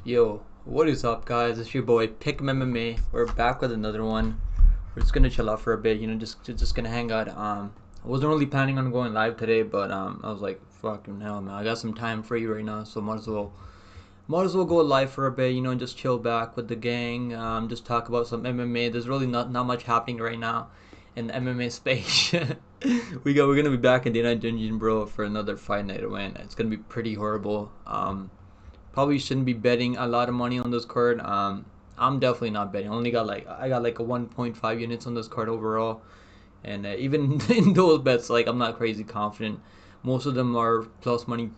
Yo, what is up, guys? It's your boy PickemMMA. We're back with another one. We're just gonna chill out for a bit, just gonna hang out. I wasn't really planning on going live today, but I was like, fucking hell, man, I got some time free right now, so might as well go live for a bit, just chill back with the gang. Just talk about some MMA. There's really not much happening right now in the MMA space. We're gonna be back in Day Night Dungeon, bro, for another fight night event. It's gonna be pretty horrible. Probably shouldn't be betting a lot of money on this card. I'm definitely not betting. I got like a 1.5 units on this card overall, and even in those bets, like I'm not crazy confident. Most of them are plus money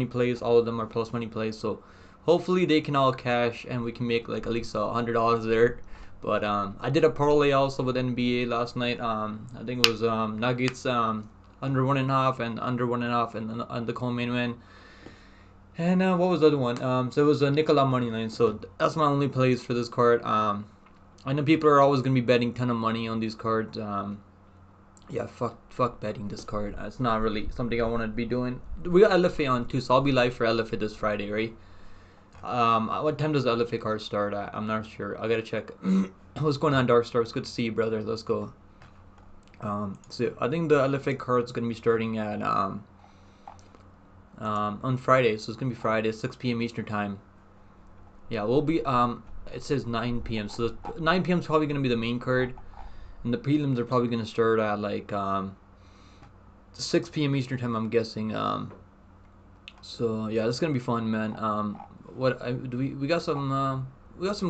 plays. All of them are plus money plays. So hopefully they can all cash and we can make like at least $100 there. But I did a parlay also with NBA last night. I think it was Nuggets under 1.5 and under 1.5 and the co-main win. And what was the other one? So it was a Nicola money line. So that's my only plays for this card. I know people are always gonna be betting ton of money on these cards. Yeah, fuck betting this card. It's not really something I want to be doing. We got LFA on too, so I'll be live for LFA this Friday, right? What time does the LFA card start? I'm not sure. I gotta check. What's going on, Dark Star? It's good to see you, brother. Let's go. So I think the LFA card is gonna be starting at on Friday, so it's gonna be Friday, 6 p.m. Eastern time. Yeah, we'll be it says 9 p.m. So 9 p.m. is probably gonna be the main card, and the prelims are probably gonna start at like 6 p.m. Eastern time, I'm guessing. So yeah, it's gonna be fun, man. We got some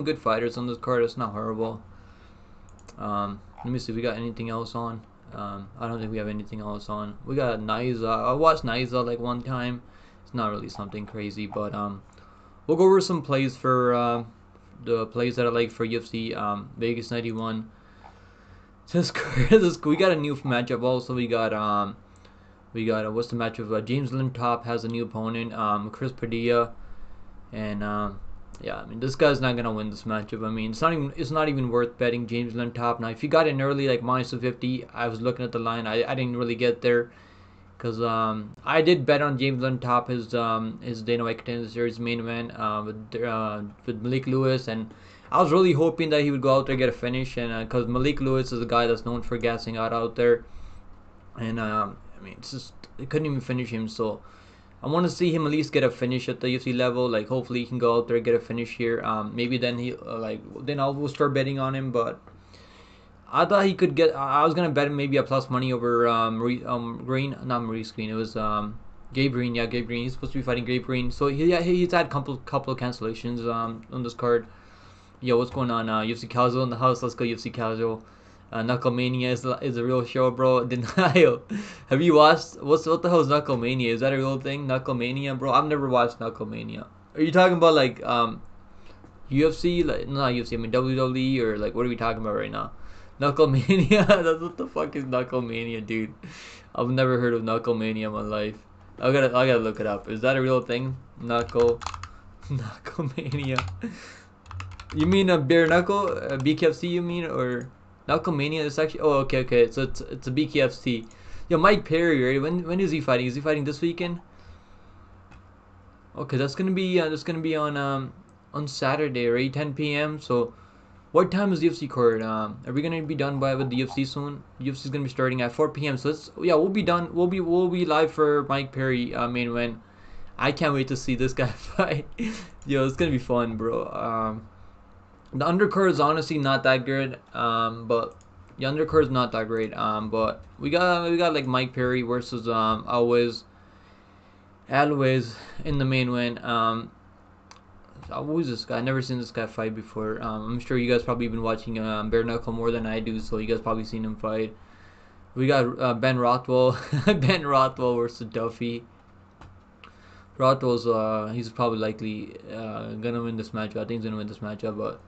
good fighters on this card. It's not horrible. Let me see, we got anything else on? I don't think we have anything else on. We got Niza. I watched Niza like one time. It's not really something crazy, but we'll go over some plays for the plays that I like for UFC Vegas 91. We got a new matchup also. We got what's the matchup? James Lintop has a new opponent, Chris Padilla, and yeah, I mean, this guy's not gonna win this matchup. I mean, it's not even worth betting James Lintop. Now, if you got in early, like -50, I was looking at the line. I didn't really get there because I did bet on James Lintop, his Dana White Contender Series main event with Malik Lewis, and I was really hoping that he would go out there and get a finish, and because Malik Lewis is a guy that's known for gassing out there, and I mean, it couldn't even finish him, so. I want to see him at least get a finish at the UFC level. Like, hopefully he can go out there and get a finish here. Maybe then we'll start betting on him. But I thought he could get. I was gonna bet him maybe a plus money over Green, not Maurice Green. It was Gabe Green. Yeah, Gabe Green. He's supposed to be fighting Gabe Green. So he's had couple of cancellations on this card. Yo, what's going on? UFC Casual in the house. Let's go UFC Casual. Knucklemania is a real show, bro. Denial. Have you watched what the hell is Knucklemania? Is that a real thing? Knucklemania, bro. I've never watched Knucklemania. Are you talking about like UFC, like not UFC? I mean WWE, or like what are we talking about right now? Knucklemania. That's what the fuck is Knucklemania, dude. I've never heard of Knucklemania in my life. I gotta look it up. Is that a real thing? Knucklemania. You mean a bare knuckle? BKFC? You mean or? Knucklemania is actually. Oh, okay. So it's a BKFC. Yo, Mike Perry, right? When is he fighting? Is he fighting this weekend? Okay, that's gonna be on Saturday, right? 10 p.m. So, what time is the UFC card? Are we gonna be done with the UFC soon? UFC is gonna be starting at 4 p.m. So we'll be done. We'll be live for Mike Perry main event. I can't wait to see this guy fight. Yo, it's gonna be fun, bro. The undercard is honestly not that good, but the undercard is not that great. But we got like Mike Perry versus Always in the main win. Who is this guy? I've never seen this guy fight before. I'm sure you guys probably been watching bare knuckle more than I do, so you guys probably seen him fight. We got Ben Rothwell, Ben Rothwell versus Duffy. Rothwell's he's probably likely gonna win this matchup. I think he's gonna win this matchup, but.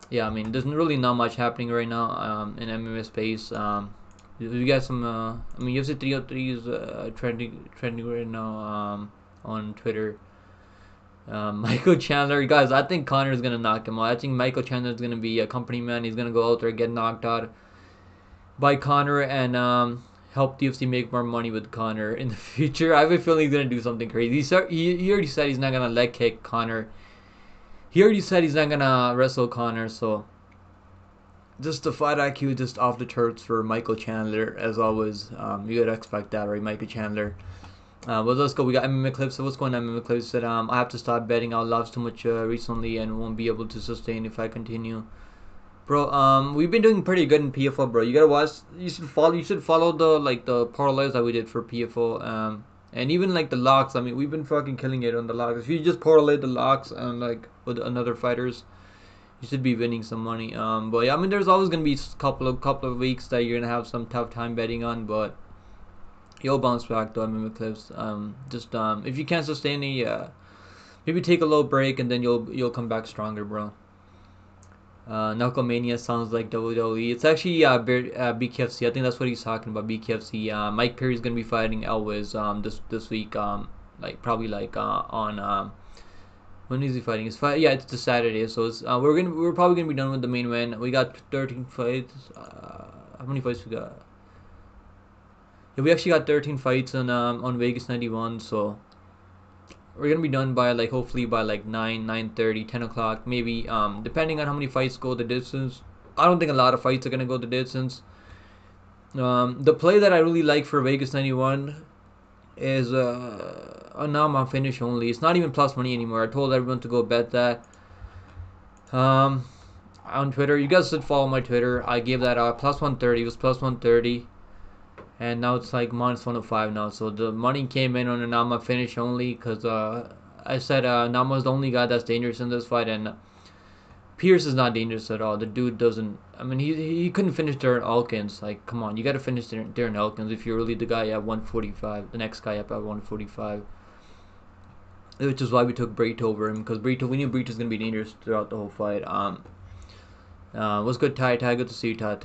Yeah, I mean, there's really not much happening right now in MMA space. We got some. I mean, UFC 303 is trending right now on Twitter. Michael Chandler, guys, I think Conor is gonna knock him out. I think Michael Chandler is gonna be a company man. He's gonna go out there and get knocked out by Conor and help the UFC make more money with Conor in the future. I have a feeling he's gonna do something crazy. He already said he's not gonna leg kick Conor he already said he's not gonna wrestle Connor, so just the fight IQ just off the charts for Michael Chandler as always. You gotta expect that, right, Michael Chandler. But let's go. We got MMA clips. So what's going on, MMA clips? Said I have to stop betting. I lost too much recently and won't be able to sustain if I continue. Bro, we've been doing pretty good in PFL, bro. You gotta watch. You should follow. You should follow the the parlays that we did for PFL. And even like the locks. I mean, we've been fucking killing it on the locks. If you just parlay the locks and like with another fighters, you should be winning some money. But yeah, I mean, there's always gonna be couple of weeks that you're gonna have some tough time betting on, but you'll bounce back though. MMA clips. Just if you can't sustain it, maybe take a little break and then you'll come back stronger, bro. Knucklemania sounds like WWE. It's actually BKFC. I think that's what he's talking about. BKFC. Mike Perry's gonna be fighting Elwiz this week. Like probably like on when is he fighting? Yeah, it's the Saturday. So it's we're probably gonna be done with the main event. We got 13 fights. How many fights we got? Yeah, we actually got 13 fights on Vegas 91. So we're gonna be done by like hopefully by like 9:30, 10 o'clock maybe. Depending on how many fights go the distance. I don't think a lot of fights are gonna go the distance. The play that I really like for Vegas 91 is Anama finish only. It's not even plus money anymore. I told everyone to go bet that. On Twitter, you guys should follow my Twitter. I gave that plus 130. It was plus 130. And now it's like minus 105 now. So the money came in on a Nama finish only because I said Nama's the only guy that's dangerous in this fight, and Pierce is not dangerous at all. The dude doesn't. I mean, he couldn't finish Darren Elkins. Like, come on, you got to finish Darren Elkins if you're really the guy at 145. The next guy up at 145. Which is why we took Brito over him, because we knew Brito's gonna be dangerous throughout the whole fight. What's good, Ty? Ty, good to see you, Ty.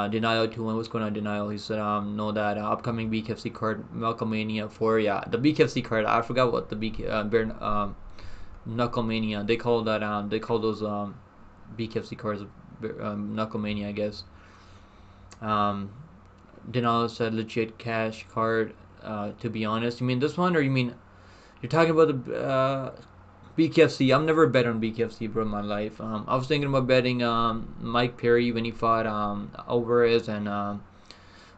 Denial 2-1. What's going on, Denial? He said, know that upcoming BKFC card, Knucklemania 4. Yeah, the BKFC card. I forgot what the Knucklemania. They call that. They call those BKFC cards Knucklemania, I guess. Denial said legit cash card. To be honest, you mean this one, or you mean you're talking about the BKFC? I've never bet on BKFC, bro, in my life. I was thinking about betting Mike Perry when he fought Alvarez and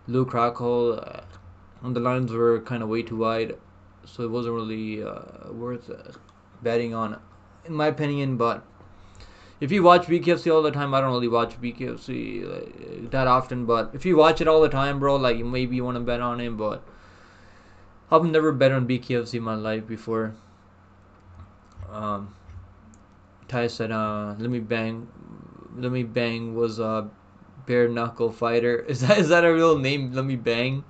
Luke Rockhold. The lines were kind of way too wide, so it wasn't really worth betting on, in my opinion. But if you watch BKFC all the time, I don't really watch BKFC like, that often. But if you watch it all the time, bro, like maybe you want to bet on it. But I've never bet on BKFC in my life before. Ty said, let me bang was a bare knuckle fighter. Is that a real name? Let me bang.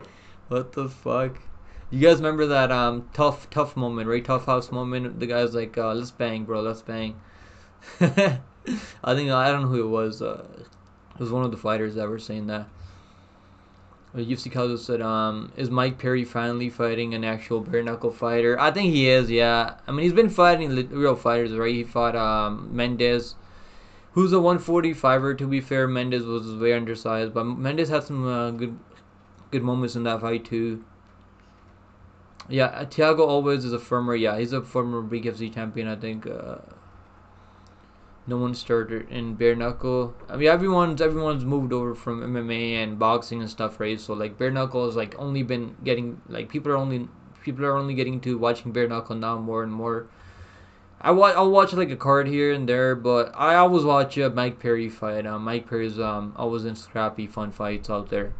What the fuck? You guys remember that tough moment, right? Tough house moment. The guy's like, let's bang, bro, let's bang. I don't know who it was. It was one of the fighters that were saying that. UFC Cowboy said, is Mike Perry finally fighting an actual bare knuckle fighter? I think he is, yeah. I mean, he's been fighting real fighters, right? He fought Mendez, who's a 145er. To be fair, Mendez was very undersized, but Mendez had some good moments in that fight too. Yeah, Thiago always is a former. Yeah, he's a former BKFC champion, I think. No one started in bare knuckle. I mean, everyone's moved over from MMA and boxing and stuff, right? So like bare knuckle has like only been getting like people are only getting to watching bare knuckle now more and more. I'll watch like a card here and there, but I always watch a Mike Perry fight. Mike Perry's always in scrappy fun fights out there.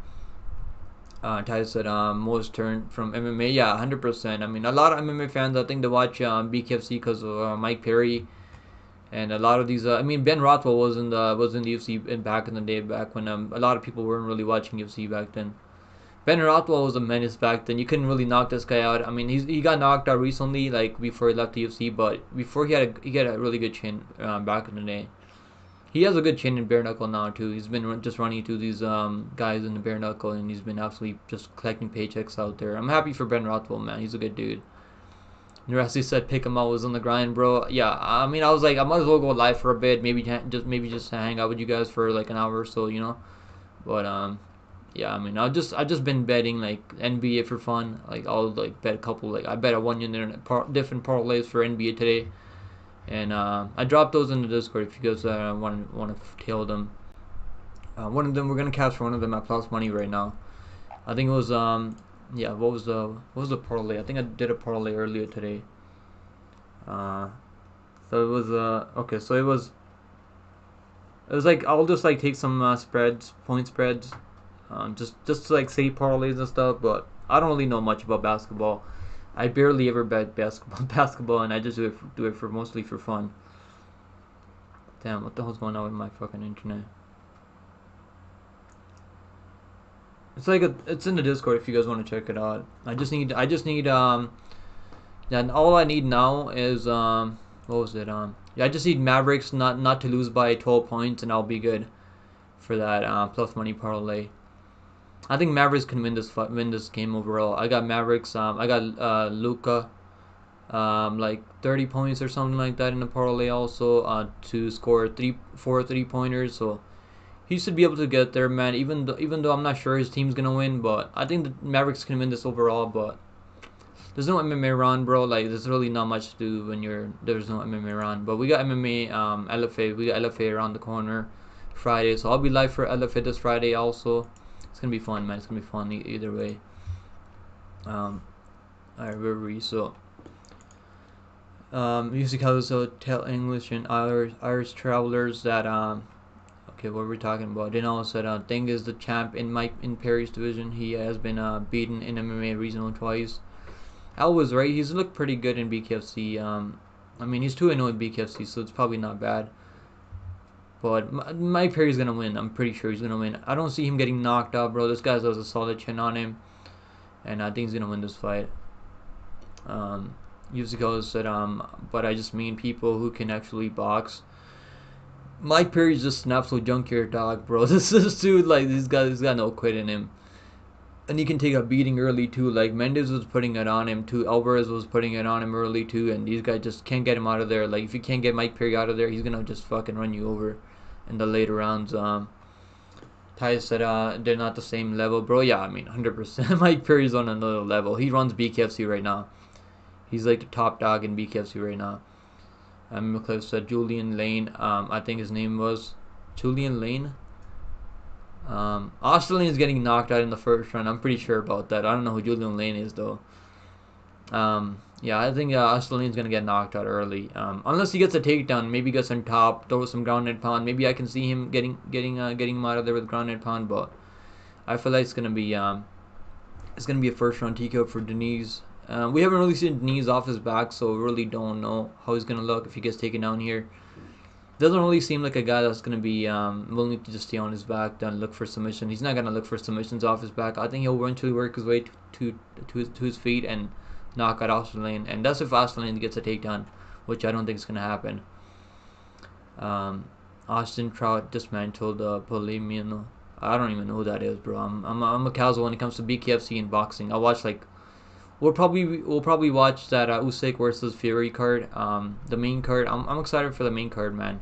Ty said most turned from MMA. Yeah, 100%. I mean, a lot of MMA fans I think they watch BKFC because of Mike Perry. And a lot of these, I mean, Ben Rothwell was in the UFC back in the day, back when a lot of people weren't really watching UFC back then. Ben Rothwell was a menace back then. You couldn't really knock this guy out. I mean, he got knocked out recently, like before he left the UFC, but before he had a really good chin back in the day. He has a good chin in bare knuckle now too. He's been just running into these guys in the bare knuckle, and he's been absolutely just collecting paychecks out there. I'm happy for Ben Rothwell, man. He's a good dude. Nerasi said PickemMMA was on the grind, bro. Yeah, I mean, I was like, I might as well go live for a bit, maybe just hang out with you guys for like an hour or so, you know. But yeah, I mean, I've just been betting like NBA for fun. Like I'll like bet a couple. Like I bet a 1 unit different parlays for NBA today, And I dropped those in the Discord if you guys want to tail them. One of them, we're gonna capture one of them at plus money right now. I think it was yeah, what was the parlay? I think I did a parlay earlier today. So it was okay. So it was like I'll just like take some spreads, point spreads, just to like say parlays and stuff. But I don't really know much about basketball. I barely ever bet basketball, and I just do it for mostly for fun. Damn, what the hell's going on with my fucking internet? It's in the Discord if you guys want to check it out. I just need and all I need now is what was it yeah, I just need Mavericks not to lose by 12 points, and I'll be good for that plus money parlay. I think Mavericks can win this game overall. I got Mavericks. I got Luka, like 30 points or something like that in the parlay also, to score 4 3-pointers. So he should be able to get there, man. Even though I'm not sure his team's gonna win, but I think the Mavericks can win this overall. But there's no MMA run, bro. Like there's really not much to do when there's no MMA run. But we got MMA LFA. We got LFA around the corner Friday, so I'll be live for LFA this Friday also. It's gonna be fun, man. It's gonna be fun either way. Alright, where were we? So music also tell English and Irish travelers that okay, what were we talking about? Then also said Deng is the champ in Perry's division. He has been beaten in MMA regional twice. Al was right. He's looked pretty good in BKFC. I mean, he's 2-0 in BKFC, so it's probably not bad. But Mike Perry's gonna win. I'm pretty sure he's gonna win. I don't see him getting knocked out, bro. This guy has a solid chin on him, and I think he's gonna win this fight. Yusuke said, but I just mean people who can actually box. Mike Perry's just an absolute junkyard dog, bro. This dude, like, he's got no quit in him. And he can take a beating early too. Like Mendes was putting it on him too. Alvarez was putting it on him early too. And these guys just can't get him out of there. Like if you can't get Mike Perry out of there, he's gonna just fucking run you over in the later rounds. Ty said they're not the same level, bro. Yeah, I mean 100%. Mike Perry's on another level. He runs BKFC right now. He's like the top dog in BKFC right now. McCliff said Julian Lane. I think his name was Julian Lane. Australian is getting knocked out in the first round. I'm pretty sure about that. I don't know who Julian Lane is though. Yeah, I think Australian's gonna get knocked out early. Unless he gets a takedown, maybe gets on top, throws some ground and pound. Maybe I can see him getting him out of there with ground and pound. But I feel like it's gonna be a first round TKO for Denise. We haven't really seen Denise off his back, so we really don't know how he's gonna look if he gets taken down here. Doesn't really seem like a guy that's going to be willing to just stay on his back and look for submission. He's not going to look for submissions off his back. I think he'll eventually work his way to his feet and knock out Australian. And that's if Australian gets a takedown, which I don't think is going to happen. Austin Trout dismantled Polemiano. I don't even know who that is, bro. I'm a casual when it comes to BKFC and boxing. I watch like we'll probably watch that Usyk versus Fury card, the main card. I'm excited for the main card, man.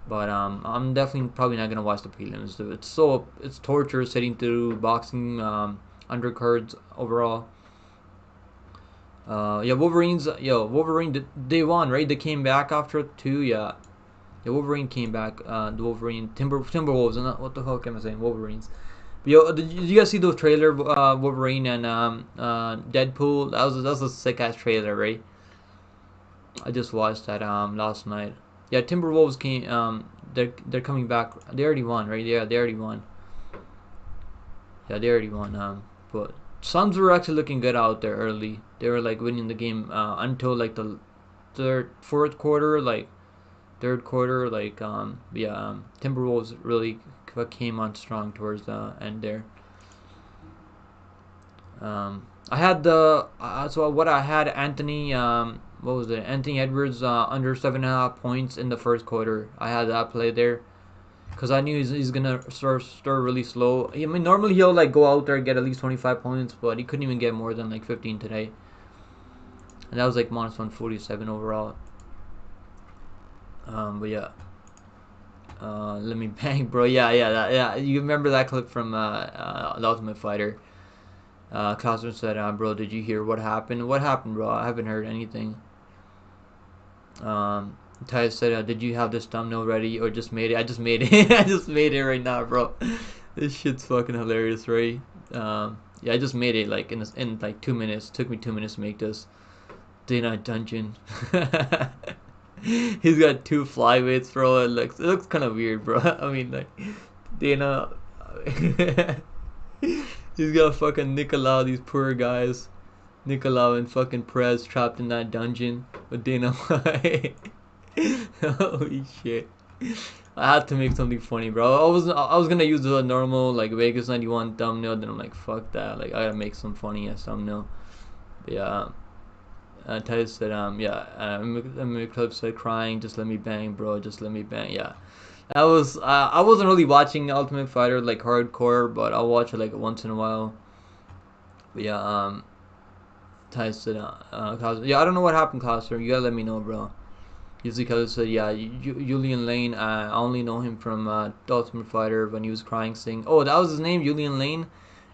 But I'm definitely probably not gonna watch the prelims. It's torture sitting through boxing undercards overall. Yeah, Wolverine. They won, right? They came back after 2. Yeah, Wolverine came back. The Wolverine Timberwolves. And what the fuck am I saying? Wolverines. Yo, did you guys see the trailer? Wolverine and Deadpool. That was a sick ass trailer, right? I just watched that last night. Yeah, Timberwolves came. They're coming back. They already won, right? Yeah, they already won. Yeah, they already won. But Suns were actually looking good out there early. They were like winning the game until like the fourth quarter, like third quarter, like yeah. Timberwolves really came on strong towards the end there. I had Anthony. What was it? Anthony Edwards under 7.5 points in the first quarter. I had that play there because I knew he's gonna start really slow. I mean, normally he'll like go out there and get at least 25 points, but he couldn't even get more than like 15 today. And that was like minus 147 overall. But yeah. Let me bang, bro. Yeah. You remember that clip from The Ultimate Fighter? Klausner said, bro, did you hear what happened? What happened, bro? I haven't heard anything. Ty said, "Did you have this thumbnail ready or just made it?" I just made it. I just made it right now, bro. This shit's fucking hilarious, right? Yeah, I just made it like in like 2 minutes. Took me 2 minutes to make this. Day night dungeon. He's got two flyweights, bro. It looks kind of weird, bro. I mean, like Dana. He's got fucking Nicolau, these poor guys. Nicolau and fucking Perez trapped in that dungeon with Dana White. Holy shit. I had to make something funny, bro. I was gonna use the normal like Vegas 91 thumbnail, then I'm like, fuck that. Like I gotta make some funny ass thumbnail. But yeah. Titus said, yeah, Club said crying, just let me bang, bro, just let me bang. Yeah, I wasn't really watching Ultimate Fighter like hardcore, but I'll watch it like once in a while. But yeah, Titus said, yeah, I don't know what happened, Coster. You gotta let me know, bro. Usually, Titus said, yeah, Julian Lane. I only know him from Ultimate Fighter when he was crying, saying, oh, that was his name, Julian Lane.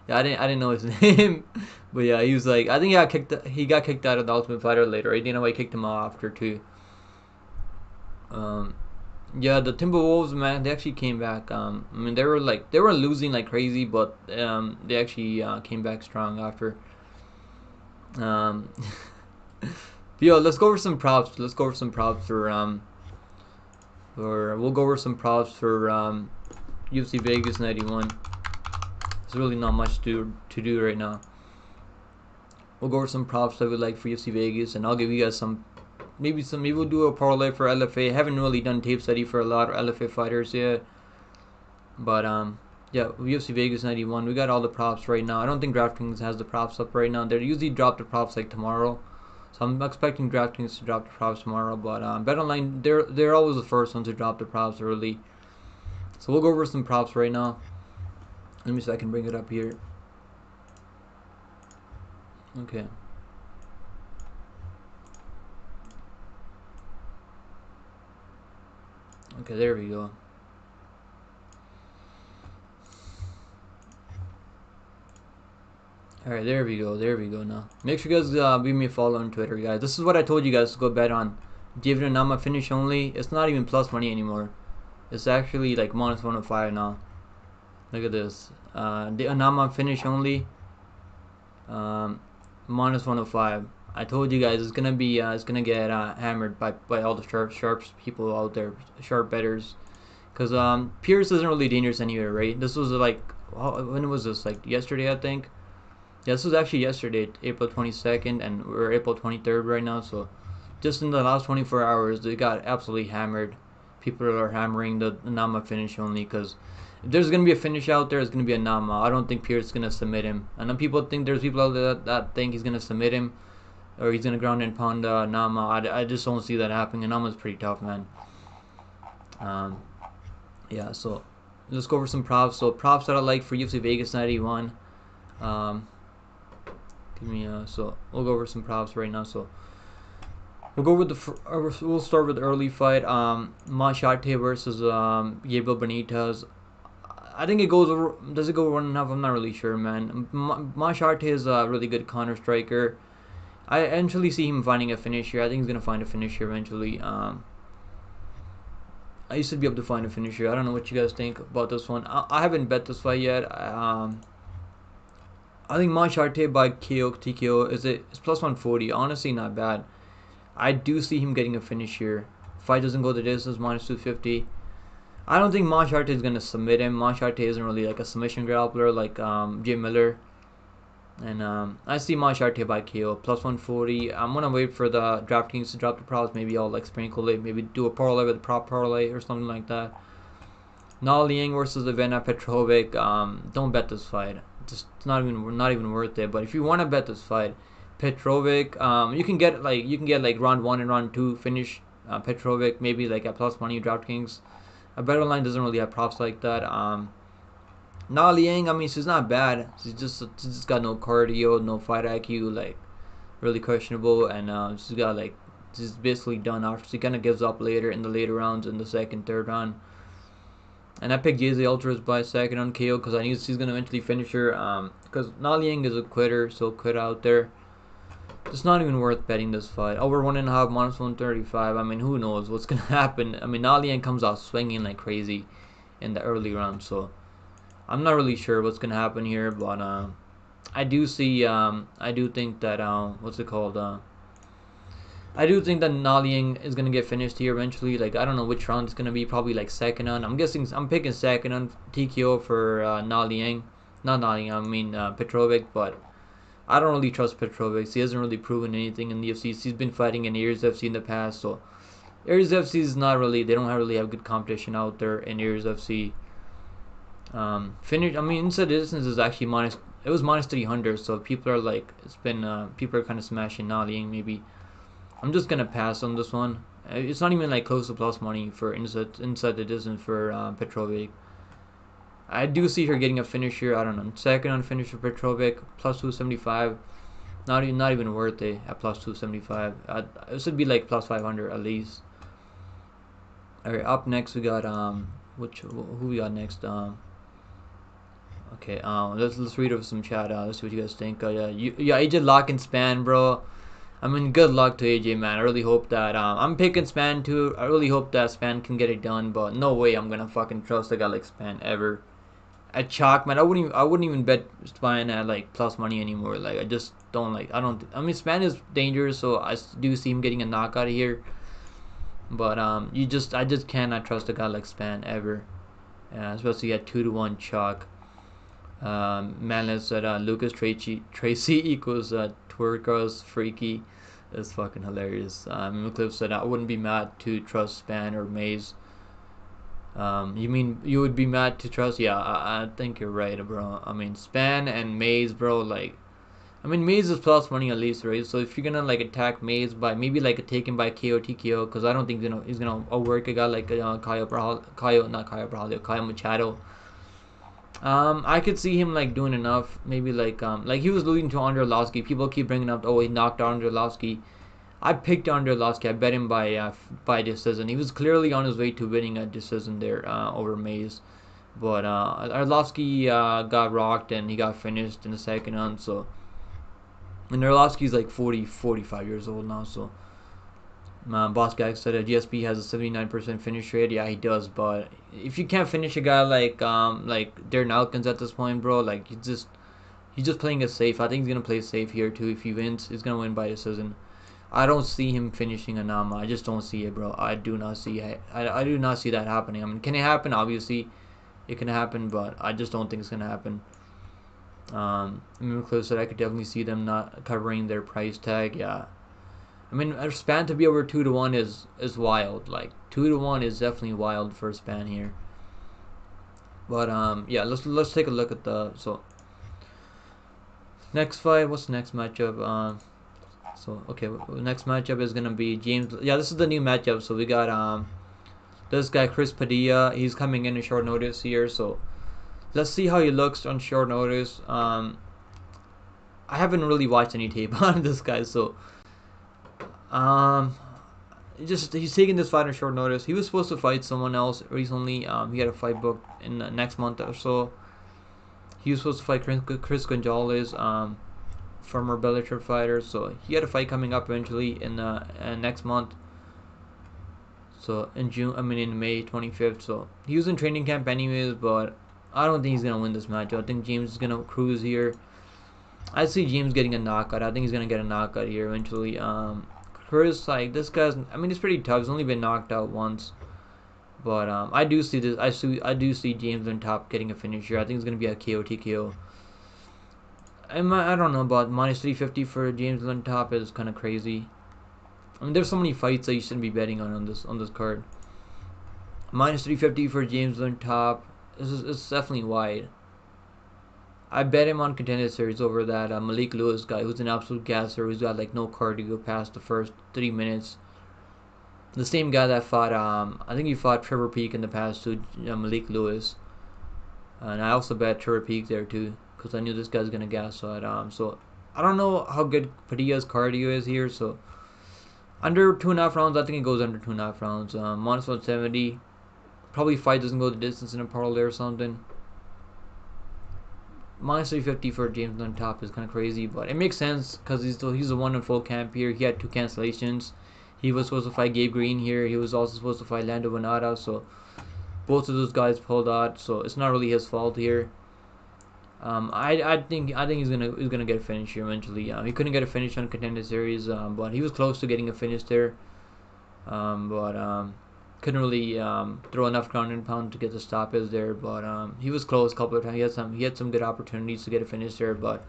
Yeah, I didn't know his name, but yeah, he was like, I think he got kicked out of the Ultimate Fighter later. I didn't know why he kicked him out after too. Yeah, the Timberwolves, man, they actually came back. I mean, they were losing like crazy, but they actually came back strong after. Um, yo, let's go over some props. Let's go over some props we'll go over some props for UFC Vegas 91. There's really not much to do right now. We'll go over some props I would like for UFC Vegas, and I'll give you guys maybe we'll do a parlay for LFA. Haven't really done tape study for a lot of LFA fighters yet, but yeah, UFC Vegas 91. We got all the props right now. I don't think DraftKings has the props up right now. They usually drop the props like tomorrow, so I'm expecting DraftKings to drop the props tomorrow. But BetOnline, they're always the first ones to drop the props early. So we'll go over some props right now. Let me see if I can bring it up here. Okay. Okay, there we go. Alright, there we go. There we go now. Make sure you guys give me a follow on Twitter, guys. This is what I told you guys to go bet on. David Anama finish only. It's not even plus money anymore. It's actually like minus 105 now. Look at this. The Anama finish only. Minus 105. I told you guys it's gonna get hammered by all the sharp people out there, sharp betters. Cause Pierce isn't really dangerous anywhere, right? This was like, when was this? Like yesterday, I think. Yeah, this was actually yesterday, April 22nd, and we're April 23rd right now. So just in the last 24 hours, they got absolutely hammered. People are hammering the Nama finish only, because if there's gonna be a finish out there, it's gonna be a Nama. I don't think Pierce is gonna submit him. And then there's people out there that think he's gonna submit him, or he's gonna ground and pound Nama. I just don't see that happening. And Nama's pretty tough, man. Yeah. So let's go over some props. So props that I like for UFC Vegas 91. So we'll go over some props right now. So we'll go with we'll start with the early fight. Machete versus Gabriel Benitez. I think it goes over. Does it go 1.5? I'm not really sure, man. Machete is a really good counter striker. I eventually see him finding a finisher. I think he's gonna find a finisher eventually. I used to be able to find a finisher. I don't know what you guys think about this one. I haven't bet this fight yet. I think Machete by TKO it's plus 140. Honestly, not bad. I do see him getting a finish here. Fight doesn't go the distance, minus 250. I don't think Machete is gonna submit him. Machete isn't really like a submission grappler like Jay Miller. And I see Machete by KO plus 140. I'm gonna wait for the DraftKings to drop the props. Maybe I'll like sprinkle it. Maybe do a parlay with a prop parlay or something like that. Na Liang versus Ivana Petrovic. Don't bet this fight. Just not even worth it. But if you want to bet this fight, Petrovic, you can get like round 1 and round 2 finish Petrovic, maybe like at plus money DraftKings. A BetOnline doesn't really have props like that. Na Liang, I mean, she's not bad. She's just got no cardio, no fight IQ, like really questionable, and she's basically done after. She kind of gives up later in the later rounds, in the second, third round. And I picked Jay Ultras by second on KO because I knew she's gonna eventually finish her. Because Na Liang is a quitter, so quit out there. It's not even worth betting this fight. Over 1.5 -135. I mean, who knows what's gonna happen? I mean, Nalian comes out swinging like crazy in the early rounds, so I'm not really sure what's gonna happen here. But I do see. I do think that what's it called? I do think that Nalian is gonna get finished here eventually. Like I don't know which round it's gonna be. Probably like second on. I'm guessing. I'm picking second on TKO for Nalian. Not Nalian. I mean Petrovic, but I don't really trust Petrovic. He hasn't really proven anything in the UFC. He's been fighting in Aries FC in the past, so Aries FC is not really. They don't really have good competition out there in Aries FC. Finish. I mean, inside distance is actually minus. It was minus 300, so people are like, it's been. People are kind of smashing Nalian. Maybe I'm just gonna pass on this one. It's not even like close to plus money for inside the distance for Petrovic. I do see her getting a finish here. I don't know. Second on finish for Petrovic, plus 275. Not even worth it at plus 275. It should be like plus 500 at least. Alright, up next we got who we got next? Okay, let's read over some chat. Let's see what you guys think. Yeah, AJ lock and span, bro. I mean, good luck to AJ, man. I really hope that I'm picking Span too. I really hope that Span can get it done, but no way I'm gonna fucking trust a guy like Span ever. At chalk, man, I wouldn't even bet Span at like plus money anymore. Like I just don't like. I mean, Span is dangerous, so I do see him getting a knockout here. But I just cannot trust a guy like Span ever. Especially at 2-1 chalk. Manless said Lucas Tracy equals Twerkos Freaky. That's fucking hilarious. McCliff said I wouldn't be mad to trust Span or Maze. You mean you would be mad to trust? Yeah, I think you're right, bro. I mean, Span and Maze, bro. Like, I mean, Maze is plus money at least, right? So if you're gonna like attack Maze by maybe like taken by KO TKO, because I don't think he's gonna outwork a guy like Caio Machado. I could see him like doing enough. Maybe like he was losing to Andrzejowski. People keep bringing up, oh, he knocked out Andrzejowski. I picked Andrzejowski. I bet him by decision. He was clearly on his way to winning a decision there over Mays, but Arlovsky got rocked and he got finished in the second round. So, and Arlovsky's like 45 years old now. So, Boss Guy said that GSP has a 79% finish rate. Yeah, he does. But if you can't finish a guy like Darren Elkins at this point, bro, like he's just playing it safe. I think he's gonna play safe here too. If he wins, he's gonna win by decision. I don't see him finishing Anama. I just don't see it, bro. I do not see it. I do not see that happening. I mean, can it happen? Obviously, it can happen, but I just don't think it's gonna happen. Close said I could definitely see them not covering their price tag. Yeah, I mean, a Span to be over 2-1 is wild. Like 2-1 is definitely wild for a Span here. But yeah, let's take a look at the next fight. What's the next matchup? So okay, next matchup is gonna be James. Yeah, this is the new matchup. So we got this guy Chris Padilla. He's coming in short notice here. So let's see how he looks on short notice. I haven't really watched any tape on this guy, so he's taking this fight on short notice. He was supposed to fight someone else recently. He had a fight booked in the next month or so. He was supposed to fight Chris Gonzalez, former Bellator fighter. So he had a fight coming up eventually in next month. So in May 25th. So he was in training camp anyways, but I don't think he's gonna win this match. I think James is gonna cruise here. I see James getting a knockout. I think he's gonna get a knockout here eventually. Chris, like this guy's, I mean, it's pretty tough. He's only been knocked out once, but I do see this. I do see James on top getting a finish here. I think it's gonna be a KO TKO. I don't know, about minus 350 for James on top is kind of crazy. I mean, there's so many fights that you shouldn't be betting on this card. Minus 350 for James on top. It's definitely wide. I bet him on Contender Series over that Malik Lewis guy, who's an absolute gasser, who's got like no cardio past the first 3 minutes. The same guy that fought, I think he fought Trevor Peek in the past too, Malik Lewis. And I also bet Trevor Peek there too, because I knew this guy's gonna gas out. So I don't know how good Padilla's cardio is here. So under 2.5 rounds, I think it goes under 2.5 rounds. Minus 170. Probably fight doesn't go the distance in a parlay or something. minus 350 for James on top is kind of crazy, but it makes sense because he's the one in full camp here. He had 2 cancellations. He was supposed to fight Gabe Green here. He was also supposed to fight Lando Venata, so both of those guys pulled out. So it's not really his fault here. I think he's gonna get a finish here eventually. He couldn't get a finish on Contender Series, but he was close to getting a finish there. But couldn't really throw enough ground and pound to get the stoppage there. But he was close a couple of times. He had some good opportunities to get a finish there. But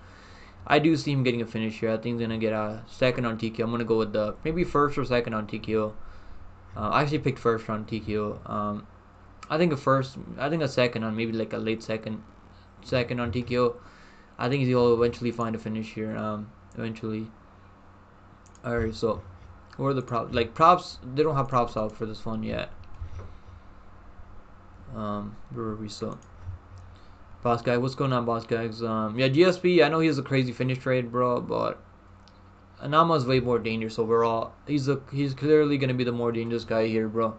I do see him getting a finish here. I think he's gonna get a second on TKO. I'm gonna go with the maybe first or second on TKO. I actually picked first on TKO. I think a second on maybe like a late second on TKO. I think he'll eventually find a finish here. Eventually. Alright, so what are the props? Like props, they don't have props out for this one yet. Where were we? So boss guy, what's going on, boss guys? Yeah, GSP. I know he has a crazy finish trade, bro, but Anama is way more dangerous overall. He's clearly gonna be the more dangerous guy here, bro.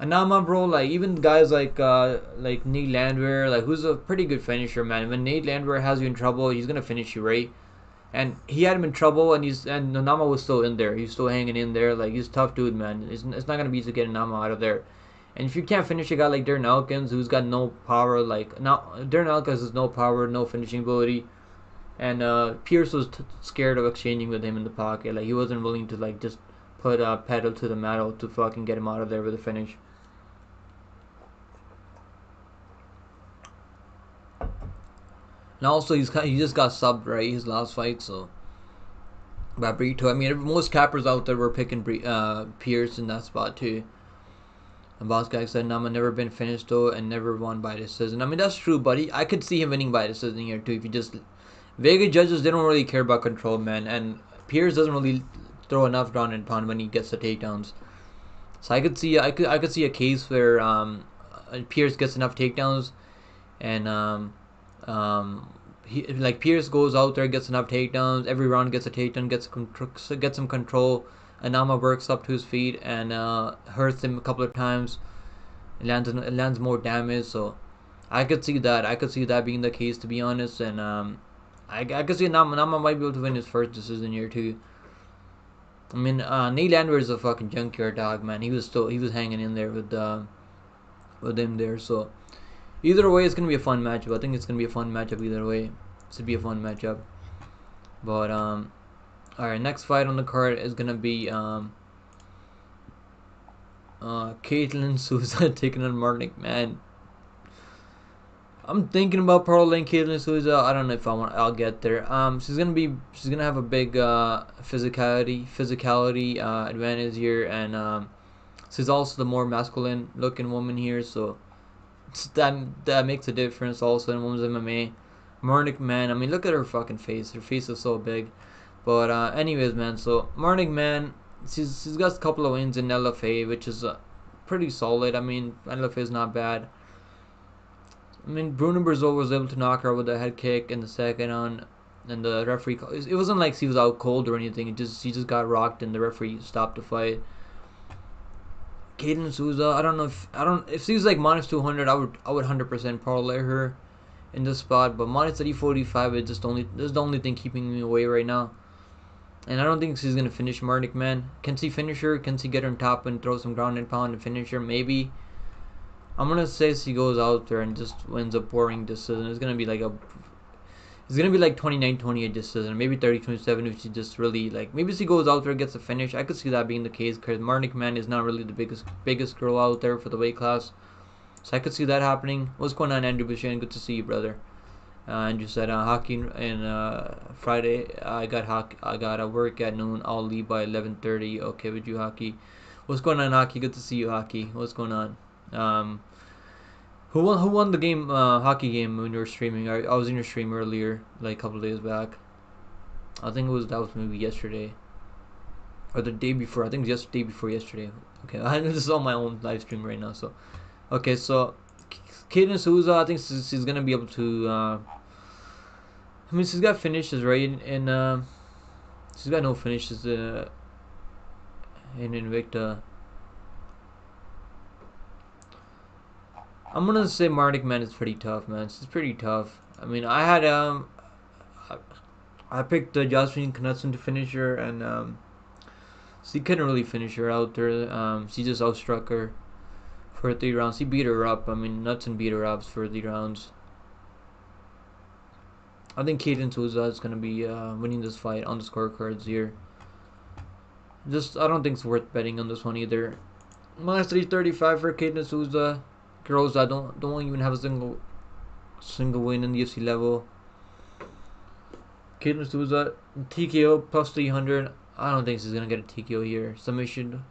Anama, bro, like even guys like Nate Landwehr, like who's a pretty good finisher, man. When Nate Landwehr has you in trouble, he's gonna finish you, right? And he had him in trouble, and Anama was still in there. He's still hanging in there. Like he's a tough dude, man. It's not gonna be easy to get Anama out of there. And if you can't finish a guy like Darren Elkins, who's got no power, Darren Elkins has no power, no finishing ability, and Pierce was scared of exchanging with him in the pocket. Like he wasn't willing to like just put pedal to the metal to fucking get him out of there with a finish. And also he just got subbed, right, his last fight, so by Brito. I mean, most cappers out there were picking Pierce in that spot too. And boss guy said Nama never been finished though and never won by decision. I mean that's true, buddy. I could see him winning by decision here too. If you just Vega judges, they don't really care about control, man, and Pierce doesn't really throw enough ground and pound when he gets the takedowns. So I could see a case where Pierce gets enough takedowns, and Pierce goes out there, gets enough takedowns. Every round gets a takedown, gets some control. Anama works up to his feet and hurts him a couple of times. It lands more damage. So I could see that. I could see that being the case, to be honest. And I could see Anama might be able to win his first decision here too. I mean, Nate Landwehr is a fucking junkyard dog, man. He was hanging in there with him there. So either way, it's gonna be a fun matchup. I think it's gonna be a fun matchup either way. It should be a fun matchup. But alright, next fight on the card is gonna be Caitlyn Souza taking on Marnik, man. I'm thinking about parlaying Caitlyn Souza. I don't know if I'll get there. She's gonna have a big physicality advantage here, and she's also the more masculine looking woman here, so that makes a difference also in women's MMA. Marnik, man, I mean look at her fucking face. Her face is so big. But anyways, man, so Marnik, man, she's got a couple of wins in LFA, which is pretty solid. I mean, LFA is not bad. I mean, Bruno Brazil was able to knock her with a head kick in the second on, and the referee. It wasn't like she was out cold or anything. She just got rocked, and the referee stopped the fight. Caitlyn Souza, I don't know if she was like minus 200, I would 100% parlay her in this spot. But minus 345 is just this the only thing keeping me away right now. And I don't think she's gonna finish Marnik, man. Can she finish her? Can she get her on top and throw some ground and pound and finish her? Maybe. I'm gonna say she goes out there and just wins a boring decision. It's gonna be like 29-28 decision, maybe 30-27 if she just really like. Maybe she goes out there and gets a finish. I could see that being the case because Marnik, man, is not really the biggest girl out there for the weight class. So I could see that happening. What's going on, Andrew Boucher? Good to see you, brother. Andrew said hockey and Friday. I got a work at noon. I'll leave by 11:30. Okay with you, hockey. What's going on, hockey? Good to see you, hockey. What's going on? Who won the game? Hockey game when you were streaming? I was in your stream earlier, like a couple of days back. I think that was maybe yesterday, or the day before. I think it was day before yesterday. Okay, this is on my own live stream right now. So, okay, so Caitlyn Souza, I think she's gonna be able to. I mean, she's got finishes, right? And she's got no finishes in Invicta. I'm gonna say Marnik, man, is pretty tough, man. She's pretty tough. I mean, I, I picked Josephine Knudsen to finish her, and she couldn't really finish her out there. She just outstruck her for 3 rounds. He beat her up. I mean, Knudsen beat her up for 3 rounds. I think Caitlyn Souza is gonna be winning this fight on the scorecards here. I don't think it's worth betting on this one either. Minus 335 for Caitlyn Souza. Girls that don't even have a single win in the UFC level. Caitlyn Souza TKO plus 300. I don't think she's gonna get a TKO here. Submission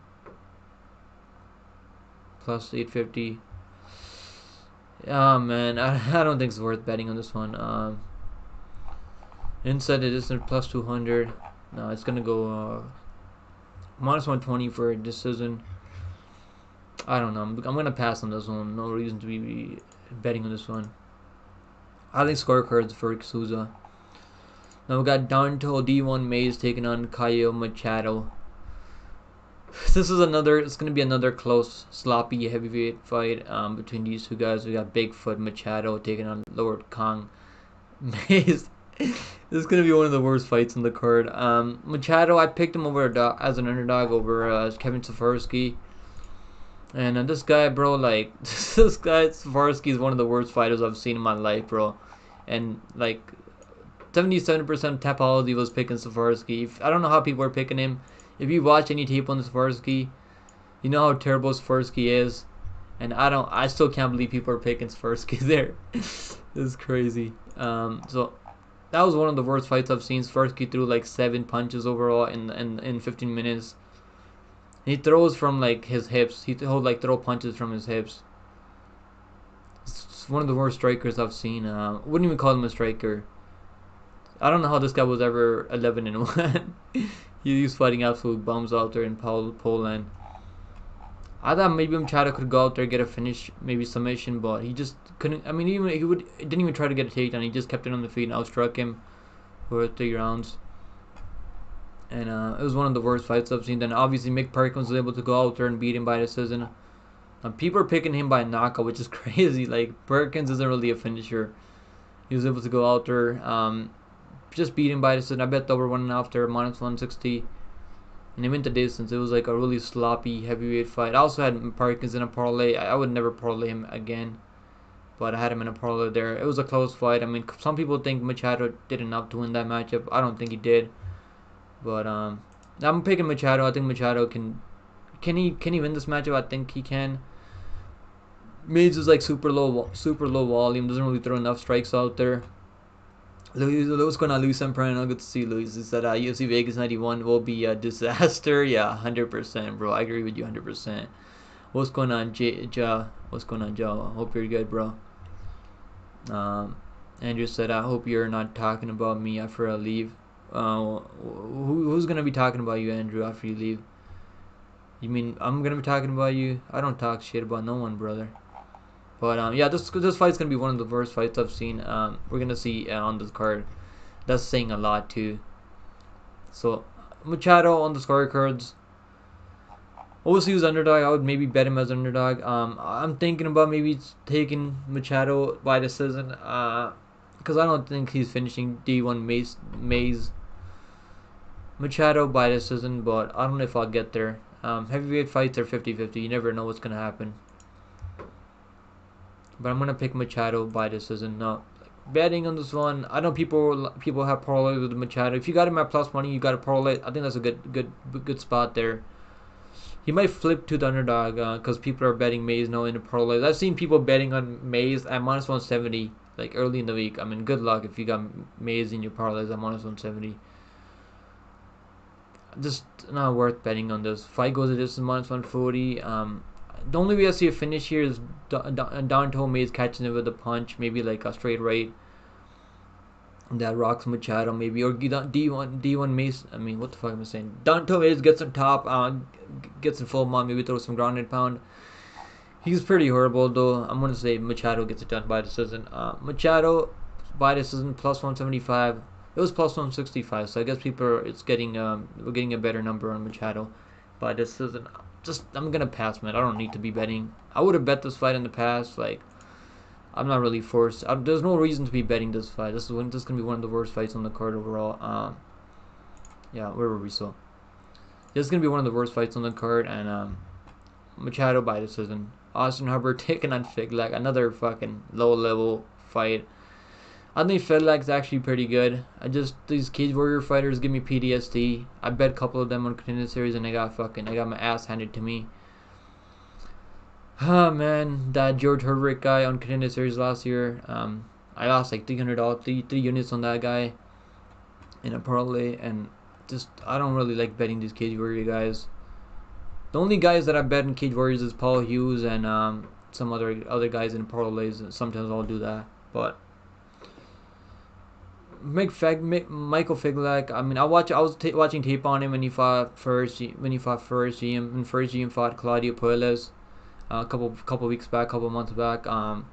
plus 850. Man, I don't think it's worth betting on this one. Inside it isn't plus 200. No, it's gonna go minus 120 for a decision. I don't know. I'm gonna pass on this one. No reason to be betting on this one. I think scorecards for Souza. Now we got Danto D1 Mays taking on Caio Machado. This is it's gonna be another close, sloppy heavyweight fight between these two guys. We got Bigfoot Machado taking on Lord Kong Mays. This is gonna be one of the worst fights in the card. Machado, I picked him over as an underdog over Kevin Safarsky. And this guy, bro, like this guy Safarsky is one of the worst fighters I've seen in my life, bro. And like 77% of Tapology was picking Safarsky. I don't know how people are picking him. If you watch any tape on Safarsky, you know how terrible Safarsky is. And I still can't believe people are picking Safarsky there. This is crazy. So that was one of the worst fights I've seen. Safarsky threw like 7 punches overall in 15 minutes. He throws from like his hips. He'll like throw punches from his hips. It's one of the worst strikers I've seen. Wouldn't even call him a striker. I don't know how this guy was ever 11-1. He was fighting absolute bums out there in Poland. I thought maybe Machado could go out there, get a finish, maybe submission, but he just couldn't. I mean, didn't even try to get a takedown. He just kept it on the feet and outstruck him for 3 rounds. And it was one of the worst fights I've seen. Then obviously Mick Perkins was able to go out there and beat him by decision. People are picking him by knockout, which is crazy. Like, Perkins isn't really a finisher. He was able to go out there, just beat him by decision. I bet they were 1.5 there, minus 160. And they went the distance. It was like a really sloppy heavyweight fight. I also had Perkins in a parlay. I would never parlay him again, but I had him in a parlay there. It was a close fight. I mean, some people think Machado did enough to win that matchup. I don't think he did. But I'm picking Machado. I think Machado can he win this matchup? I think he can. Mays is like super low volume. Doesn't really throw enough strikes out there. What's going on, Luis Semprano? Good to see you, Luis. He said UFC Vegas 91 will be a disaster. Yeah, 100%, bro. I agree with you 100%. What's going on, What's going on, Joe? Hope you're good, bro. Andrew said, I hope you're not talking about me after I leave. Who's gonna be talking about you, Andrew, after you leave? You mean I'm gonna be talking about you? I don't talk shit about no one, brother. But yeah, this fight's gonna be one of the worst fights I've seen. We're gonna see on this card. That's saying a lot too. So Machado on the scorecards. Obviously, he was underdog. I would maybe bet him as underdog. I'm thinking about maybe taking Machado by decision. Because I don't think he's finishing D1 Mays. Machado by decision, but I don't know if I'll get there. Heavyweight fights are 50-50. You never know what's gonna happen. But I'm gonna pick Machado by decision. No, betting on this one. I know people have parlays with Machado. If you got him at plus money, you got a parlay. I think that's a good spot there. He might flip to the underdog because people are betting Mays now in the parlays. I've seen people betting on Mays at minus 170 like early in the week. I mean, good luck if you got Mays in your parlays at minus 170. Just not worth betting on this. Fight goes to this minus 140. The only way I see a finish here is Danto Mays catching it with a punch, maybe like a straight right that rocks Machado, maybe, or D1 Mays. I mean, what the fuck am I saying? Danto Mays gets on top, gets in full mount, maybe throw some ground and pound. He's pretty horrible though. I'm gonna say Machado gets it done by decision. Machado by decision plus 175. It was plus 165, so I guess we're getting a better number on Machado by decision. I'm gonna pass, man. I don't need to be betting. I would have bet this fight in the past, like I'm not really forced. There's no reason to be betting this fight. This is gonna be one of the worst fights on the card overall. Yeah, where were we? So this is gonna be one of the worst fights on the card, and Machado by decision. Austin Harber taking on Figl, another fucking low level fight. I think Figl is actually pretty good. These Cage Warrior fighters give me PTSD. I bet a couple of them on Contender Series, and I got my ass handed to me. Oh man, that George Herbert guy on Contender Series last year. I lost like $300, three units on that guy in a parlay, and I don't really like betting these Cage Warrior guys. The only guys that I bet in Cage Warriors is Paul Hughes and some other guys in parlays. Sometimes I'll do that, but Michael Figl, I mean, I was watching tape on him when he fought first GM, when first GM fought Claudio Puelles a couple weeks back, couple months back. So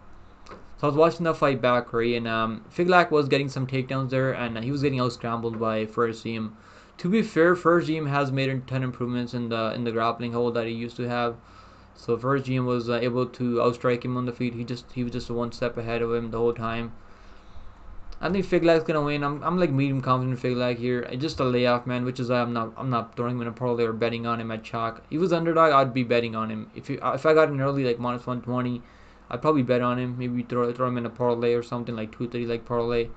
I was watching that fight back, right, and Figl was getting some takedowns there, and he was getting out scrambled by first GM. To be fair, first GM has made a ton of improvements in the grappling hold that he used to have. So first GM was able to outstrike him on the feet. He was just one step ahead of him the whole time. I think Figlak's gonna win. I'm like medium confident in Figl here. It's just a layoff, man, which is why I'm not throwing him in a parlay or betting on him at chalk. If he was underdog, I'd be betting on him. If I got an early like minus 120, I'd probably bet on him. Maybe throw him in a parlay or something like 230 like parlay.